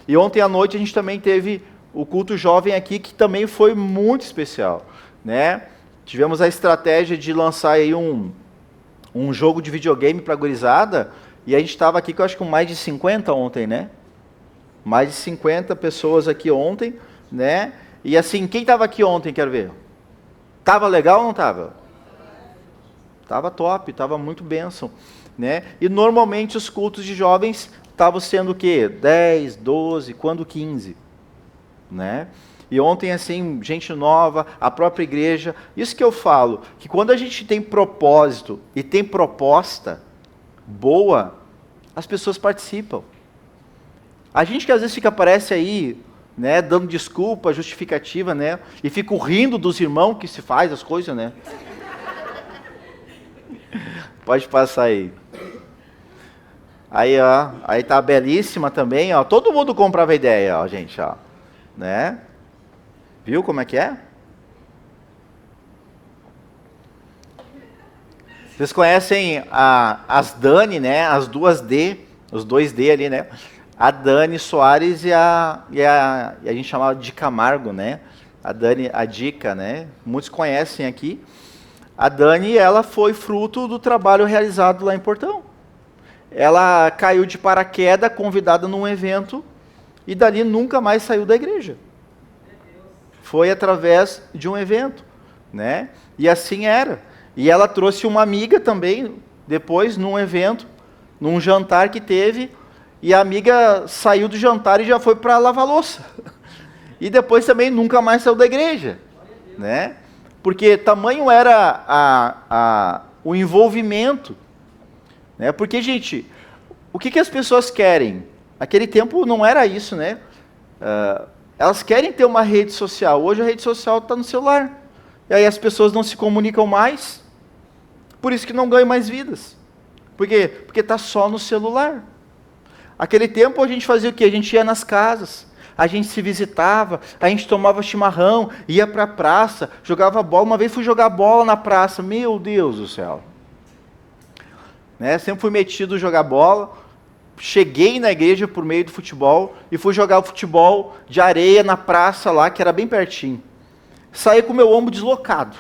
E ontem à noite a gente também teve o culto jovem aqui, que também foi muito especial, né? Tivemos a estratégia de lançar aí um jogo de videogame para a gurizada, e a gente estava aqui, que eu acho que com mais de 50 ontem, né? Mais de 50 pessoas aqui ontem, né? E assim, quem estava aqui ontem, quero ver? Tava legal ou não tava? Tava top, tava muito bênção, né? E normalmente os cultos de jovens estavam sendo o quê? 10, 12, quando 15, né? E ontem, assim, gente nova, a própria igreja. Isso que eu falo, que quando a gente tem propósito e tem proposta boa, as pessoas participam. A gente que às vezes parece aí, né, dando desculpa, justificativa, né, e fica rindo dos irmãos que se faz as coisas, né? Pode passar aí. Aí, ó, aí tá a Belíssima também, ó. Todo mundo comprava ideia, ó, gente, ó. Né? Viu como é que é? Vocês conhecem as Dani, né? As duas D, os dois D ali, né? A Dani Soares e a gente chamava de Camargo, né? A Dani, a Dica, né? Muitos conhecem aqui. A Dani, ela foi fruto do trabalho realizado lá em Portão. Ela caiu de paraquedas, convidada num evento, e dali nunca mais saiu da igreja. Foi através de um evento, né? E assim era. E ela trouxe uma amiga também, depois, num evento, num jantar que teve, e a amiga saiu do jantar e já foi para lavar louça. E depois também nunca mais saiu da igreja, né? Porque tamanho era o envolvimento, né? Porque, gente, o que as pessoas querem? Aquele tempo não era isso, né? Elas querem ter uma rede social. Hoje a rede social está no celular. E aí as pessoas não se comunicam mais. Por isso que não ganham mais vidas. Por quê? Porque está só no celular. Aquele tempo a gente fazia o quê? A gente ia nas casas, a gente se visitava, a gente tomava chimarrão, ia para a praça, jogava bola. Uma vez fui jogar bola na praça, meu Deus do céu. Né? Sempre fui metido a jogar bola. Cheguei na igreja por meio do futebol e fui jogar o futebol de areia na praça lá, que era bem pertinho. Saí com o meu ombro deslocado.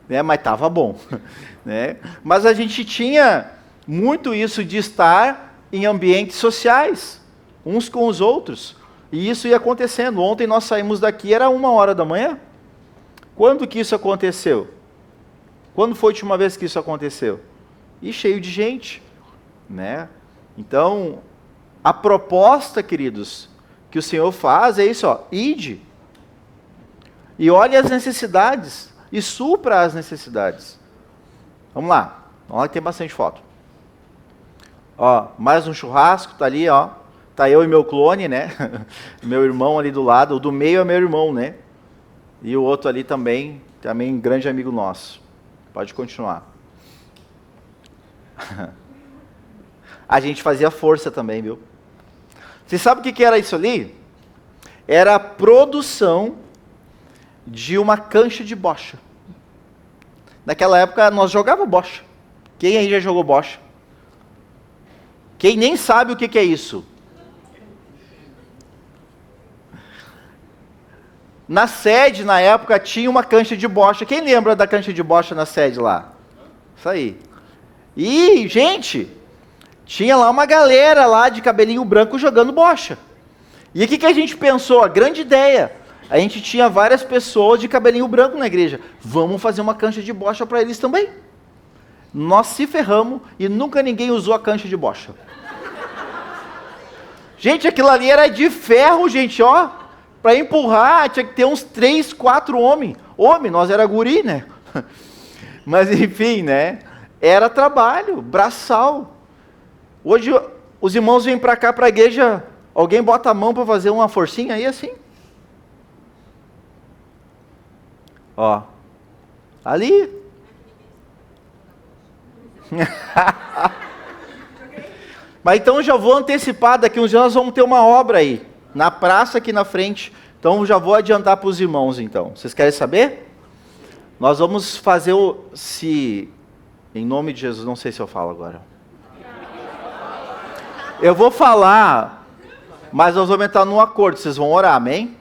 Né? Mas estava bom. Né? Mas a gente tinha muito isso de estar em ambientes sociais, uns com os outros. E isso ia acontecendo. Ontem nós saímos daqui, era 1h da manhã. Quando que isso aconteceu? Quando foi a última vez que isso aconteceu? E cheio de gente, né? Então, a proposta, queridos, que o Senhor faz é isso, ó, ide. E olhe as necessidades, e supra as necessidades. Vamos lá, olha que tem bastante foto. Ó, mais um churrasco, tá ali, ó. Tá eu e meu clone, né? Meu irmão ali do lado, o do meio é meu irmão, né? E o outro ali também grande amigo nosso. Pode continuar. A gente fazia força também, viu? Você sabe o que era isso ali? Era a produção de uma cancha de bocha. Naquela época nós jogávamos bocha. Quem aí já jogou bocha? Quem nem sabe o que é isso? Na sede, na época, tinha uma cancha de bocha. Quem lembra da cancha de bocha na sede lá? Isso aí. E, gente, tinha lá uma galera lá de cabelinho branco jogando bocha. E o que a gente pensou? A grande ideia. A gente tinha várias pessoas de cabelinho branco na igreja. Vamos fazer uma cancha de bocha para eles também. Nós se ferramos e nunca ninguém usou a cancha de bocha. Gente, aquilo ali era de ferro, gente, ó. Para empurrar, tinha que ter uns 3, 4 homens. Nós era guri, né? Mas enfim, né? Era trabalho, braçal. Hoje os irmãos vêm para cá, para a igreja, alguém bota a mão para fazer uma forcinha aí assim. Ó, ali. Mas então já vou antecipar, daqui uns dias nós vamos ter uma obra aí, na praça aqui na frente. Então já vou adiantar para os irmãos então. Vocês querem saber? Nós vamos fazer em nome de Jesus, não sei se eu falo agora. Eu vou falar, mas nós vamos entrar num acordo, vocês vão orar, amém?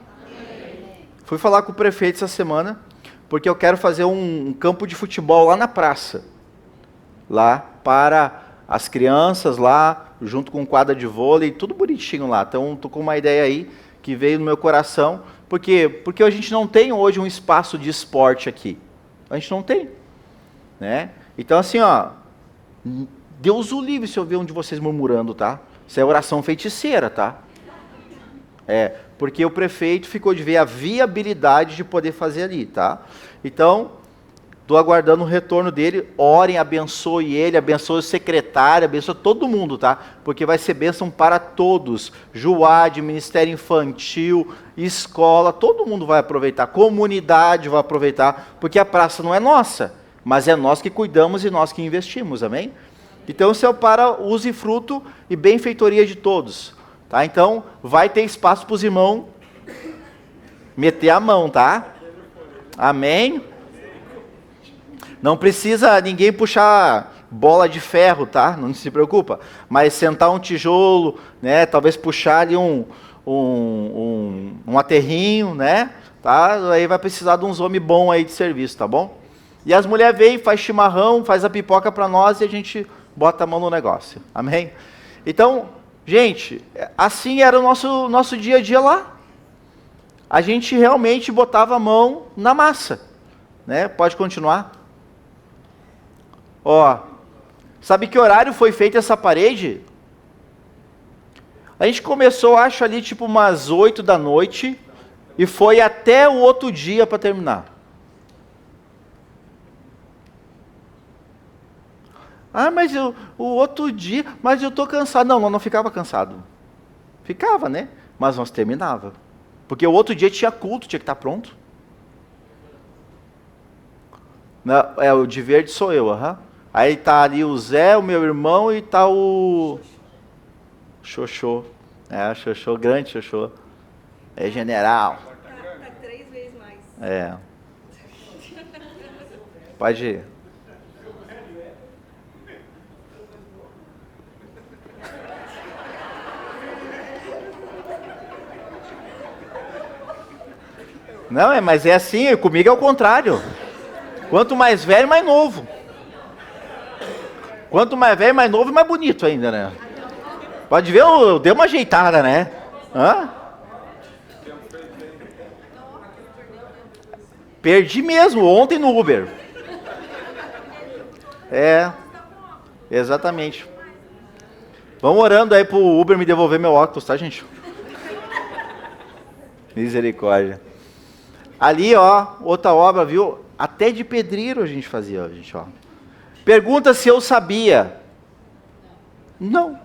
Fui falar com o prefeito essa semana, porque eu quero fazer um campo de futebol lá na praça. Lá para as crianças lá, junto com quadra de vôlei, tudo bonitinho lá. Então, estou com uma ideia aí que veio no meu coração. Por quê? Porque a gente não tem hoje um espaço de esporte aqui. A gente não tem. Né? Então, assim, ó, Deus o livre se eu ver um de vocês murmurando, tá? Isso é oração feiticeira, tá? Porque o prefeito ficou de ver a viabilidade de poder fazer ali, tá? Então, estou aguardando o retorno dele. Orem, abençoe ele, abençoe o secretário, abençoe todo mundo, tá? Porque vai ser bênção para todos. Juad, Ministério Infantil, escola, todo mundo vai aproveitar. Comunidade vai aproveitar, porque a praça não é nossa, mas é nós que cuidamos e nós que investimos, amém? Então, isso é para usufruto e benfeitoria de todos. Tá? Então, vai ter espaço para os irmãos meter a mão, tá? Amém? Não precisa ninguém puxar bola de ferro, tá? Não se preocupa. Mas sentar um tijolo, né? Talvez puxar ali um aterrinho, né? Tá? Aí vai precisar de uns homens bons aí de serviço, tá bom? E as mulheres vêm, faz chimarrão, faz a pipoca para nós e a gente bota a mão no negócio. Amém? Então, gente, assim era o nosso dia a dia lá. A gente realmente botava a mão na massa, né? Pode continuar. Ó, sabe que horário foi feita essa parede? A gente começou, acho, ali tipo umas 8 da noite e foi até o outro dia para terminar. Ah, mas o outro dia, mas eu tô cansado. Não, não ficava cansado. Ficava, né? Mas nós terminava. Porque o outro dia tinha culto, tinha que estar pronto. Não, o de verde sou eu, aham. Aí tá ali o Zé, o meu irmão, e tá o Xoxô. Xoxô, grande Xoxô. É general. Tá 3 vezes mais. É. Pode ir. Não, mas é assim, comigo é o contrário. Quanto mais velho, mais novo. Quanto mais velho, mais novo e mais bonito ainda, né? Pode ver, eu dei uma ajeitada, né? Hã? Perdi mesmo, ontem no Uber. É, exatamente. Vamos orando aí pro Uber me devolver meu óculos, tá, gente? Misericórdia. Ali, ó, outra obra, viu? Até de pedreiro a gente fazia, gente, ó. Pergunta se eu sabia. Não. O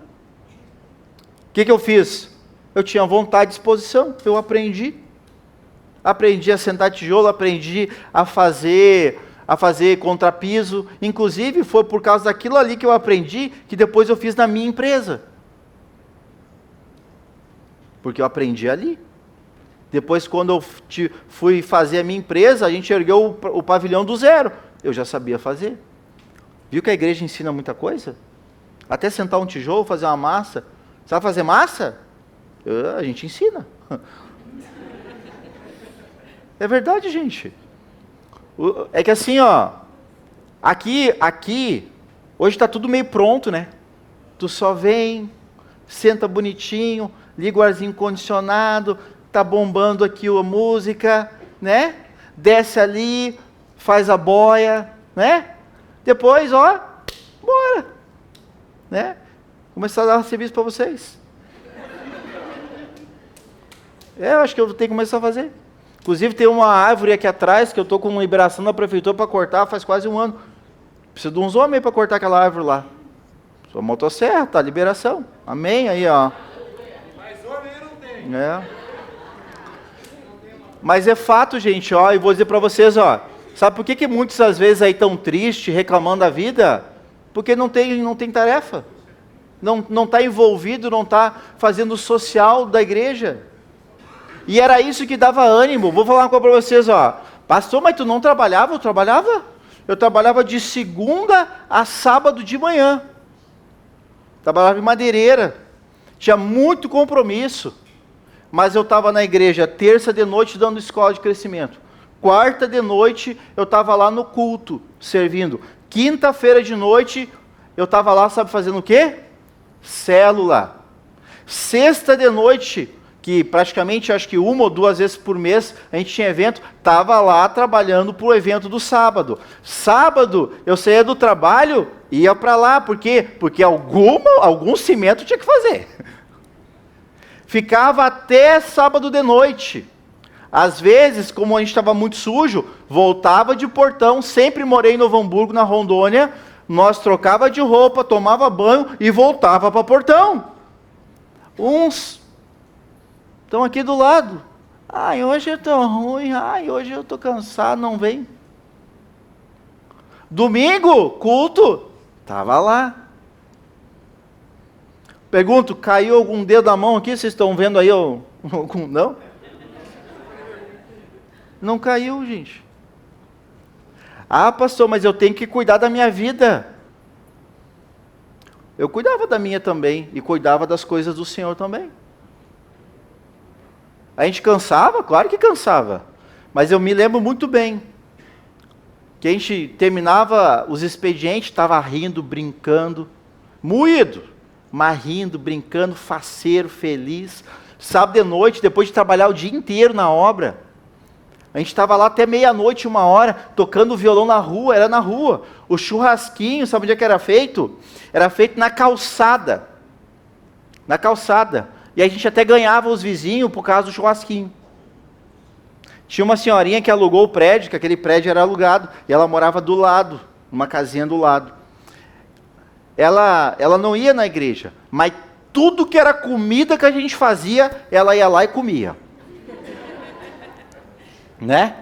que eu fiz? Eu tinha vontade e disposição, eu aprendi. Aprendi a sentar tijolo, aprendi a fazer contrapiso. Inclusive, foi por causa daquilo ali que eu aprendi, que depois eu fiz na minha empresa. Porque eu aprendi ali. Depois, quando eu fui fazer a minha empresa, a gente ergueu o pavilhão do zero. Eu já sabia fazer. Viu que a igreja ensina muita coisa? Até sentar um tijolo, fazer uma massa. Sabe fazer massa? A gente ensina. É verdade, gente. É que assim, ó. Aqui, hoje está tudo meio pronto, né? Tu só vem, senta bonitinho, liga o arzinho condicionado, tá bombando aqui a música, né? Desce ali, faz a boia, né? Depois, ó, bora, né? Começar a dar serviço para vocês. Eu acho que eu tenho que começar a fazer. Inclusive tem uma árvore aqui atrás que eu tô com uma liberação da prefeitura para cortar faz quase um ano. Preciso de uns homens para cortar aquela árvore lá. Sua motosserra, tá, liberação. Amém? Aí, ó. Mas homem não tem. É. Mas é fato, gente, ó, e vou dizer para vocês, ó, sabe por que muitas às vezes aí tão triste, reclamando da vida? Porque não tem tarefa. Não está envolvido, não está fazendo o social da igreja. E era isso que dava ânimo. Vou falar uma coisa para vocês, ó. Pastor, mas tu não trabalhava? Eu trabalhava. Eu trabalhava de segunda a sábado de manhã. Trabalhava em madeireira. Tinha muito compromisso. Mas eu estava na igreja terça de noite dando escola de crescimento. Quarta de noite eu estava lá no culto, servindo. Quinta-feira de noite eu estava lá, sabe fazendo o quê? Célula. Sexta de noite, que praticamente acho que 1 ou 2 vezes por mês a gente tinha evento, estava lá trabalhando para o evento do sábado. Sábado eu saía do trabalho e ia para lá. Por quê? Porque algum cimento tinha que fazer. Ficava até sábado de noite. Às vezes, como a gente estava muito sujo, voltava de Portão, sempre morei em Novo Hamburgo, na Rondônia, nós trocava de roupa, tomava banho e voltava para Portão. Uns estão aqui do lado. Ai, hoje eu estou ruim, ai, hoje eu estou cansado, não vem. Domingo, culto, estava lá. Pergunto, caiu algum dedo da mão aqui? Vocês estão vendo aí? Não? Não caiu, gente. Ah, pastor, mas eu tenho que cuidar da minha vida. Eu cuidava da minha também, e cuidava das coisas do Senhor também. A gente cansava? Claro que cansava. Mas eu me lembro muito bem que a gente terminava os expedientes, estava rindo, brincando, moído, mas rindo, brincando, faceiro, feliz. Sábado de noite, depois de trabalhar o dia inteiro na obra, a gente estava lá até meia-noite, 1h, tocando violão na rua, era na rua. O churrasquinho, sabe onde é que era feito? Era feito na calçada. Na calçada. E a gente até ganhava os vizinhos por causa do churrasquinho. Tinha uma senhorinha que alugou o prédio, que aquele prédio era alugado, e ela morava do lado, numa casinha do lado. Ela não ia na igreja, mas tudo que era comida que a gente fazia, ela ia lá e comia. Né?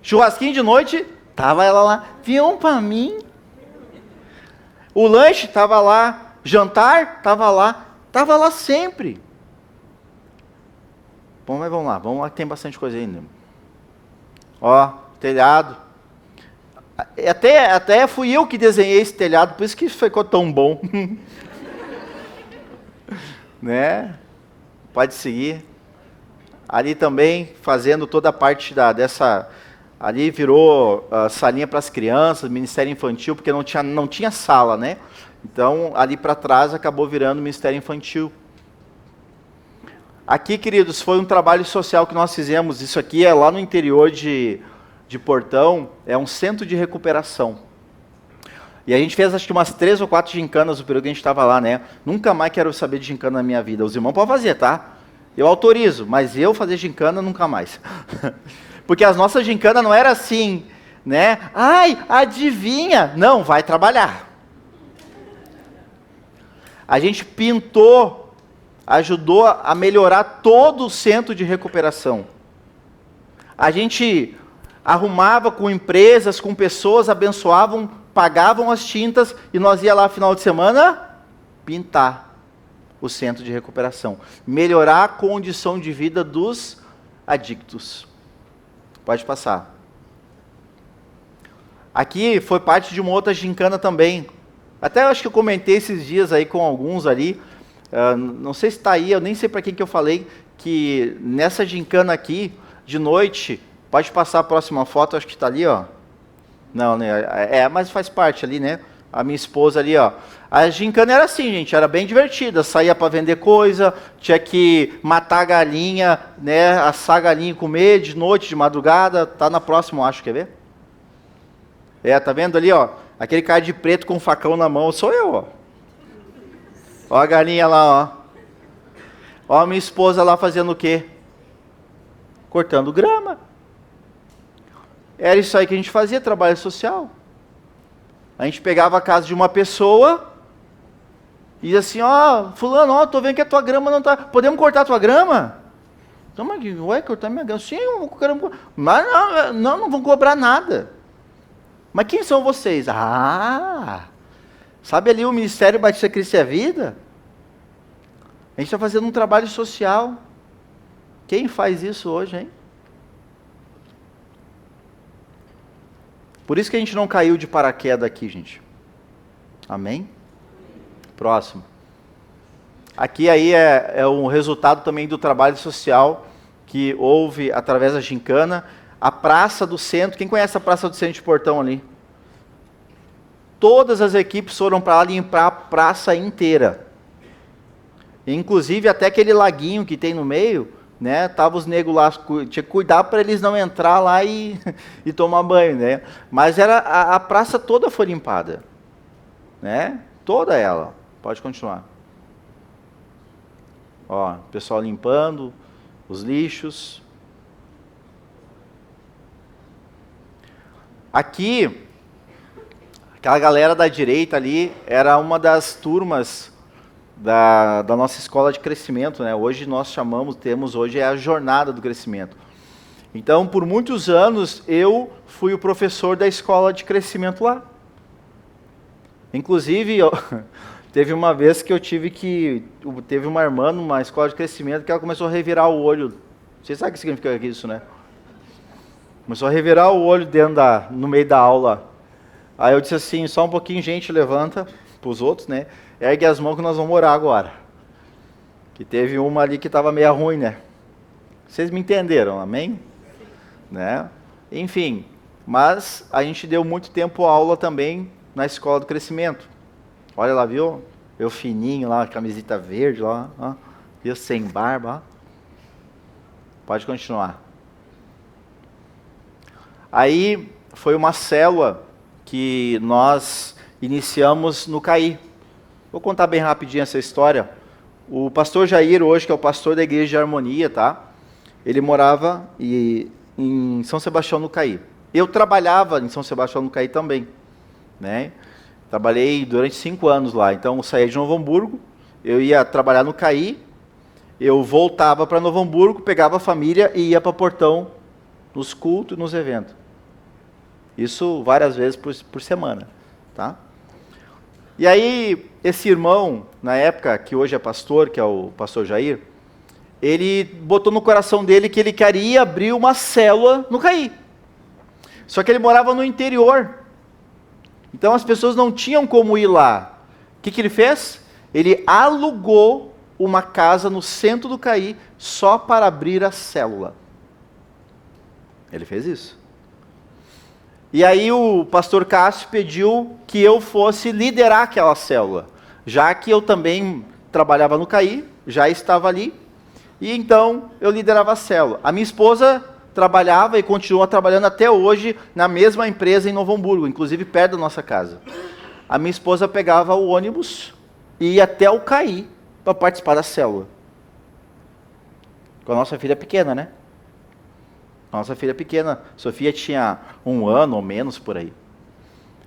Churrasquinho de noite, tava ela lá, tinha um para mim. O lanche tava lá, jantar tava lá sempre. Bom, mas vamos lá que tem bastante coisa ainda. Ó, telhado. Até fui eu que desenhei esse telhado, por isso que ficou tão bom. Né? Pode seguir. Ali também, fazendo toda a parte dessa... Ali virou salinha para as crianças, ministério infantil, porque não tinha sala, né? Então, ali para trás, acabou virando ministério infantil. Aqui, queridos, foi um trabalho social que nós fizemos. Isso aqui é lá no interior de Portão, é um centro de recuperação. E a gente fez acho que umas 3 ou 4 gincanas no período que a gente estava lá, né? Nunca mais quero saber de gincana na minha vida. Os irmãos podem fazer, tá? Eu autorizo, mas eu fazer gincana nunca mais. Porque as nossas gincanas não eram assim, né? Ai, adivinha? Não, vai trabalhar. A gente pintou, ajudou a melhorar todo o centro de recuperação. A gente arrumava com empresas, com pessoas, abençoavam, pagavam as tintas e nós ia lá final de semana pintar o centro de recuperação, melhorar a condição de vida dos adictos. Pode passar. Aqui foi parte de uma outra gincana também. Até eu acho que eu comentei esses dias aí com alguns ali, não sei se está aí, eu nem sei para quem que eu falei, que nessa gincana aqui, de noite, pode passar a próxima foto, acho que está ali, ó. Não, né? Mas faz parte ali, né? A minha esposa ali, ó. A gincana era assim, gente, era bem divertida. Saía para vender coisa, tinha que matar a galinha, né? Assar a galinha e comer de noite, de madrugada. Tá na próxima, acho, quer ver? Tá vendo ali, ó? Aquele cara de preto com um facão na mão, sou eu, ó. Ó a galinha lá, ó. Ó a minha esposa lá fazendo o quê? Cortando grama. Era isso aí que a gente fazia, trabalho social. A gente pegava a casa de uma pessoa e dizia assim, ó, fulano, ó, tô vendo que a tua grama não tá... Podemos cortar a tua grama? Então, mas, ué, cortar minha grama? Sim, eu vou cortar. Mas não vão cobrar nada. Mas quem são vocês? Ah, sabe ali o Ministério Batista Cristo e a Vida? A gente está fazendo um trabalho social. Quem faz isso hoje, hein? Por isso que a gente não caiu de paraquedas aqui, gente. Amém? Próximo. Aqui aí é um resultado também do trabalho social que houve através da gincana. A Praça do Centro, quem conhece a Praça do Centro de Portão ali? Todas as equipes foram para lá limpar a praça inteira. Inclusive até aquele laguinho que tem no meio, né? Tava os negros lá, tinha que cuidar para eles não entrar lá e tomar banho, né? Mas era a praça toda foi limpada, né? Toda ela. Pode continuar. Ó, pessoal limpando os lixos. Aqui, aquela galera da direita ali era uma das turmas da nossa escola de crescimento, né? Hoje nós temos hoje a jornada do crescimento. Então, por muitos anos, eu fui o professor da escola de crescimento lá. Inclusive, Teve uma vez que teve uma irmã numa escola de crescimento que ela começou a revirar o olho. Vocês sabem o que significa isso, né? Começou a revirar o olho no meio da aula. Aí eu disse assim, só um pouquinho, gente, levanta para os outros, né? Ergue as mãos que nós vamos orar agora. Que teve uma ali que estava meio ruim, né? Vocês me entenderam, amém? Né? Enfim, mas a gente deu muito tempo aula também na escola do crescimento. Olha lá, viu? Eu fininho lá, camiseta verde lá, ó. Eu sem barba, ó. Pode continuar. Aí foi uma célula que nós iniciamos no CAI. Vou contar bem rapidinho essa história. O pastor Jair hoje, que é o pastor da Igreja de Harmonia, tá? Ele morava em São Sebastião no CAI. Eu trabalhava em São Sebastião no CAI também, né? Trabalhei durante 5 anos lá. Então eu saía de Novo Hamburgo, eu ia trabalhar no CAI, eu voltava para Novo Hamburgo, pegava a família e ia para Portão nos cultos e nos eventos. Isso várias vezes por semana, tá? E aí, esse irmão, na época, que hoje é pastor, que é o pastor Jair, ele botou no coração dele que ele queria abrir uma célula no CAI. Só que ele morava no interior. Então as pessoas não tinham como ir lá. O que ele fez? Ele alugou uma casa no centro do CAI só para abrir a célula. Ele fez isso. E aí o pastor Cássio pediu que eu fosse liderar aquela célula, já que eu também trabalhava no CAI, já estava ali, e então eu liderava a célula. A minha esposa trabalhava e continua trabalhando até hoje na mesma empresa em Novo Hamburgo, inclusive perto da nossa casa. A minha esposa pegava o ônibus e ia até o CAI para participar da célula. Com a nossa filha pequena, né? Nossa filha pequena, Sofia tinha 1 ano ou menos por aí.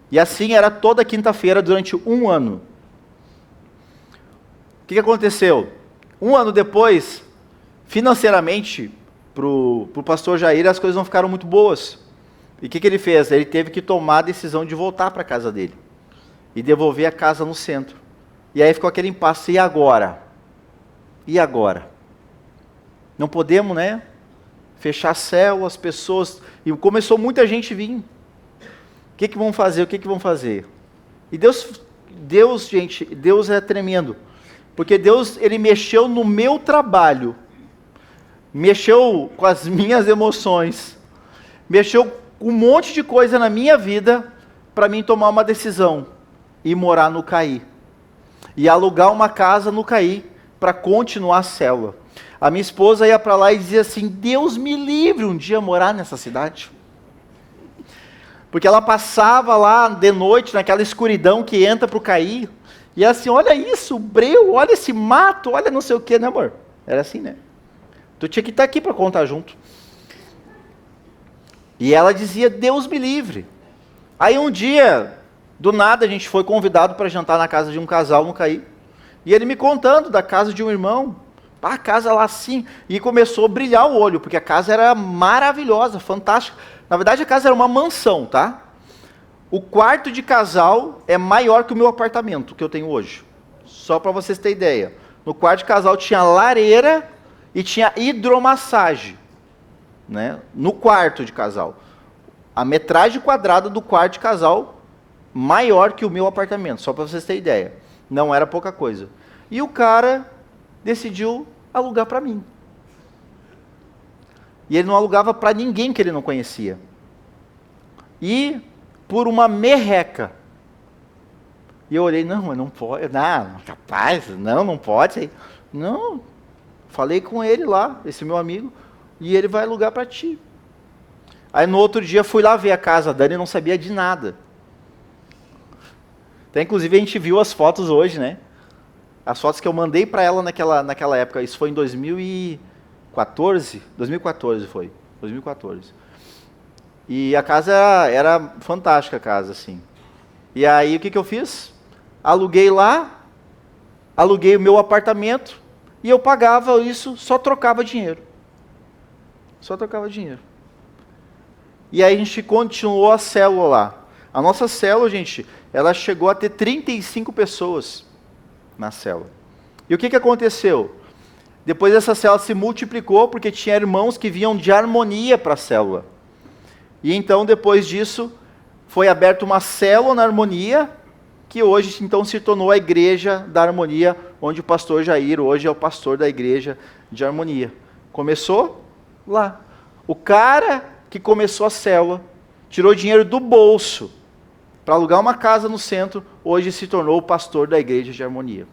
E assim era toda quinta-feira durante 1 ano. O que aconteceu? 1 ano depois, financeiramente, para o pastor Jair, as coisas não ficaram muito boas. E o que ele fez? Ele teve que tomar a decisão de voltar para a casa dele. E devolver a casa no centro. E aí ficou aquele impasse, e agora? E agora? Não podemos, né? Fechar a célula, as pessoas... E começou muita gente a vir. O que vão fazer? O que vão fazer? E Deus, gente, Deus é tremendo. Porque Deus, Ele mexeu no meu trabalho. Mexeu com as minhas emoções. Mexeu com um monte de coisa na minha vida para mim tomar uma decisão. E morar no CAI. E alugar uma casa no CAI para continuar a célula. A minha esposa ia para lá e dizia assim, Deus me livre um dia morar nessa cidade. Porque ela passava lá de noite, naquela escuridão que entra para o CAI, e assim, olha isso, o breu, olha esse mato, olha não sei o que, né amor? Era assim, né? Tu tinha que estar aqui para contar junto. E ela dizia, Deus me livre. Aí um dia, do nada, a gente foi convidado para jantar na casa de um casal no CAI, e ele me contando da casa de um irmão, a casa lá assim, e começou a brilhar o olho, porque a casa era maravilhosa, fantástica. Na verdade, a casa era uma mansão, tá? O quarto de casal é maior que o meu apartamento, que eu tenho hoje. Só para vocês terem ideia. No quarto de casal tinha lareira e tinha hidromassagem, né? No quarto de casal. A metragem quadrada do quarto de casal maior que o meu apartamento, só para vocês terem ideia. Não era pouca coisa. E o cara decidiu alugar para mim. E ele não alugava para ninguém que ele não conhecia. E por uma merreca. E eu olhei, não, mas não pode, não, capaz, não pode. Não, falei com ele lá, esse meu amigo, e ele vai alugar para ti. Aí no outro dia fui lá ver a casa, a Dani não sabia de nada. Então, inclusive a gente viu as fotos hoje, né? As fotos que eu mandei para ela naquela época, isso foi em 2014? 2014 foi, 2014. E a casa era fantástica, a casa, assim. E aí o que eu fiz? Aluguei lá, aluguei o meu apartamento, e eu pagava isso, só trocava dinheiro. Só trocava dinheiro. E aí a gente continuou a célula lá. A nossa célula, gente, ela chegou a ter 35 pessoas. na célula. E o que aconteceu? Depois essa célula se multiplicou porque tinha irmãos que vinham de harmonia para a célula. E então, depois disso, foi aberta uma célula na harmonia, que hoje então se tornou a igreja da harmonia, onde o pastor Jair hoje é o pastor da igreja de harmonia. Começou lá. O cara que começou a célula, tirou dinheiro do bolso para alugar uma casa no centro, hoje se tornou o pastor da igreja de harmonia.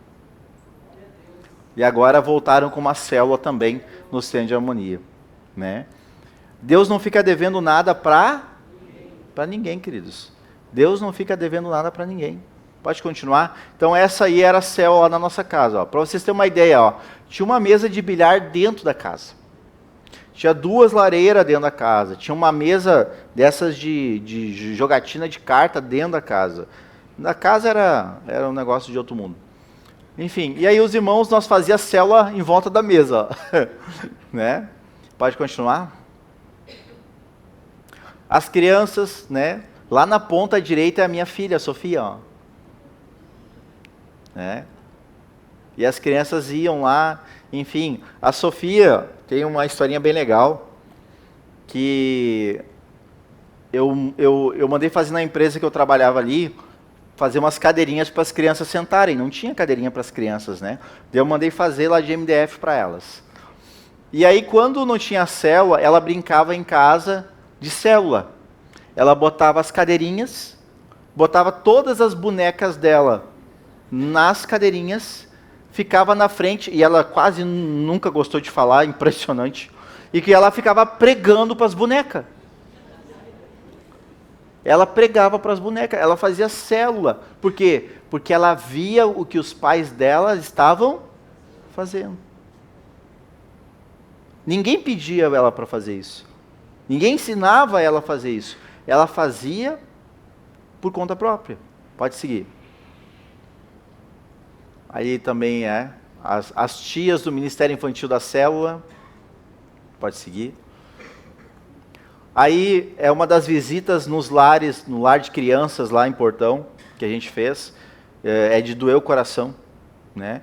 E agora voltaram com uma célula também no centro de harmonia, né? Deus não fica devendo nada para ninguém, queridos. Deus não fica devendo nada para ninguém. Pode continuar? Então essa aí era a célula na nossa casa. Para vocês terem uma ideia, ó, tinha uma mesa de bilhar dentro da casa. Tinha 2 lareiras dentro da casa. Tinha uma mesa dessas de jogatina de carta dentro da casa. Na casa era um negócio de outro mundo. Enfim, e aí os irmãos, nós fazíamos célula em volta da mesa. Né? Pode continuar? As crianças, né? Lá na ponta direita é a minha filha, a Sofia. Ó. Né? E as crianças iam lá. Enfim, a Sofia tem uma historinha bem legal. Que eu mandei fazer na empresa que eu trabalhava ali, fazer umas cadeirinhas para as crianças sentarem. Não tinha cadeirinha para as crianças, né? Eu mandei fazer lá de MDF para elas. E aí, quando não tinha célula, ela brincava em casa de célula. Ela botava as cadeirinhas, botava todas as bonecas dela nas cadeirinhas, ficava na frente, e ela quase nunca gostou de falar, impressionante, e que ela ficava pregando para as bonecas. Ela pregava para as bonecas, ela fazia célula. Por quê? Porque ela via o que os pais dela estavam fazendo. Ninguém pedia ela para fazer isso. Ninguém ensinava ela a fazer isso. Ela fazia por conta própria. Pode seguir. Aí também as tias do Ministério Infantil da Célula. Pode seguir. Aí é uma das visitas nos lares, no lar de crianças lá em Portão, que a gente fez, é de doer o coração, né?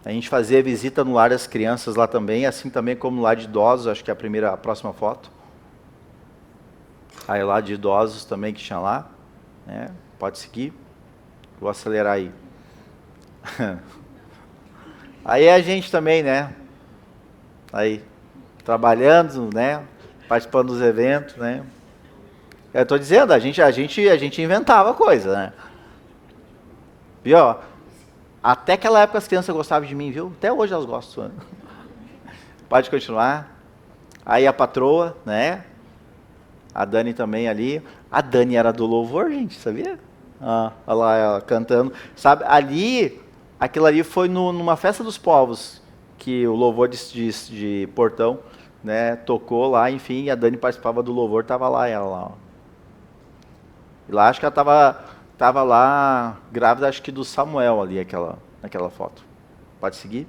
A gente fazia visita no lar das crianças lá também, assim também como no lar de idosos, acho que é a próxima foto. Aí lá de idosos também que tinha lá, né? Pode seguir, vou acelerar aí. Aí a gente também, né? Aí, trabalhando, né? Participando dos eventos, né? Eu estou dizendo, a gente inventava coisa, né? Viu? Até aquela época as crianças gostavam de mim, viu? Até hoje elas gostam. Né? Pode continuar. Aí a patroa, né? A Dani também ali. A Dani era do louvor, gente, sabia? Olha lá ela cantando. Sabe, aquilo ali foi numa festa dos povos, que o louvor de Portão, né, tocou lá, enfim, e a Dani participava do louvor, estava lá ela lá. Ó. E lá acho que ela estava lá grávida, acho que do Samuel ali, naquela foto. Pode seguir?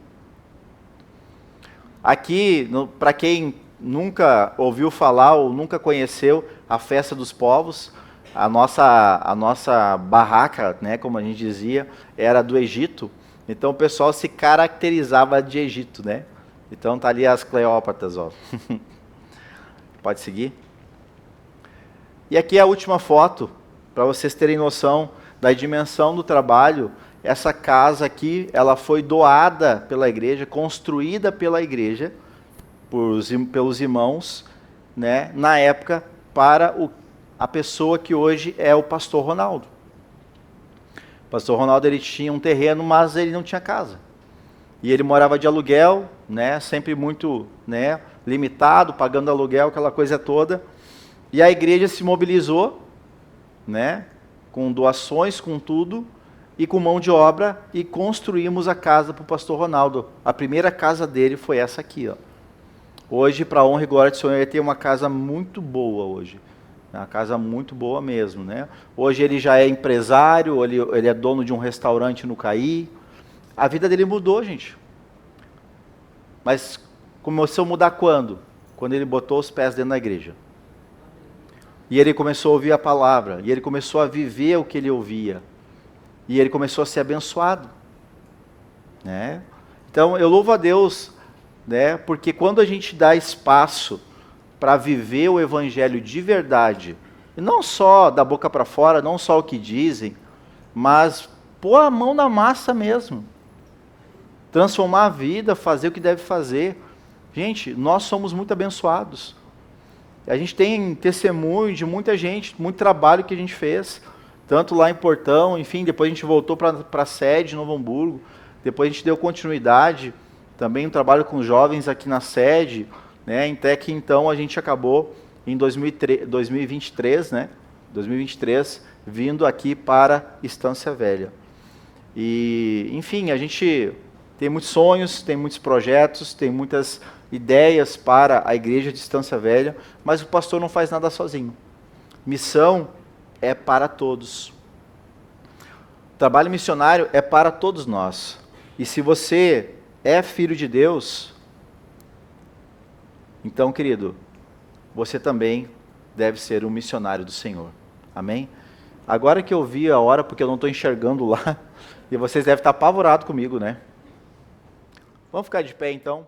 Aqui, para quem nunca ouviu falar ou nunca conheceu a festa dos povos, a nossa barraca, né, como a gente dizia, era do Egito. Então o pessoal se caracterizava de Egito, né? Então tá ali as Cleópatras, ó. Pode seguir. E aqui é a última foto, para vocês terem noção da dimensão do trabalho. Essa casa aqui, ela foi doada pela igreja, construída pela igreja, pelos irmãos, né, na época, para a pessoa que hoje é o pastor Ronaldo. O pastor Ronaldo, ele tinha um terreno, mas ele não tinha casa. E ele morava de aluguel, né, sempre muito, né, limitado, pagando aluguel, aquela coisa toda. E a igreja se mobilizou, né, com doações, com tudo, e com mão de obra, e construímos a casa para o pastor Ronaldo. A primeira casa dele foi essa aqui. Ó. Hoje, para a honra e glória do Senhor, ele tem uma casa muito boa hoje. Uma casa muito boa mesmo. Né? Hoje ele já é empresário, ele é dono de um restaurante no Caí. A vida dele mudou, gente. Mas começou a mudar quando? Quando ele botou os pés dentro da igreja. E ele começou a ouvir a palavra. E ele começou a viver o que ele ouvia. E ele começou a ser abençoado. né? Então eu louvo a Deus, né? Porque quando a gente dá espaço para viver o evangelho de verdade, e não só da boca para fora, não só o que dizem, mas pôr a mão na massa mesmo, transformar a vida, fazer o que deve fazer. Gente, nós somos muito abençoados. A gente tem testemunho de muita gente, muito trabalho que a gente fez, tanto lá em Portão, enfim, depois a gente voltou para a sede, Novo Hamburgo, depois a gente deu continuidade, também um trabalho com jovens aqui na sede, né, até que então a gente acabou em 2023, né, 2023, vindo aqui para Estância Velha. E, enfim, a gente tem muitos sonhos, tem muitos projetos, tem muitas ideias para a igreja de Estância Velha, mas o pastor não faz nada sozinho. Missão é para todos. O trabalho missionário é para todos nós. E se você é filho de Deus, então, querido, você também deve ser um missionário do Senhor. Amém? Agora que eu vi a hora, porque eu não estou enxergando lá, e vocês devem estar apavorados comigo, né? Vamos ficar de pé então.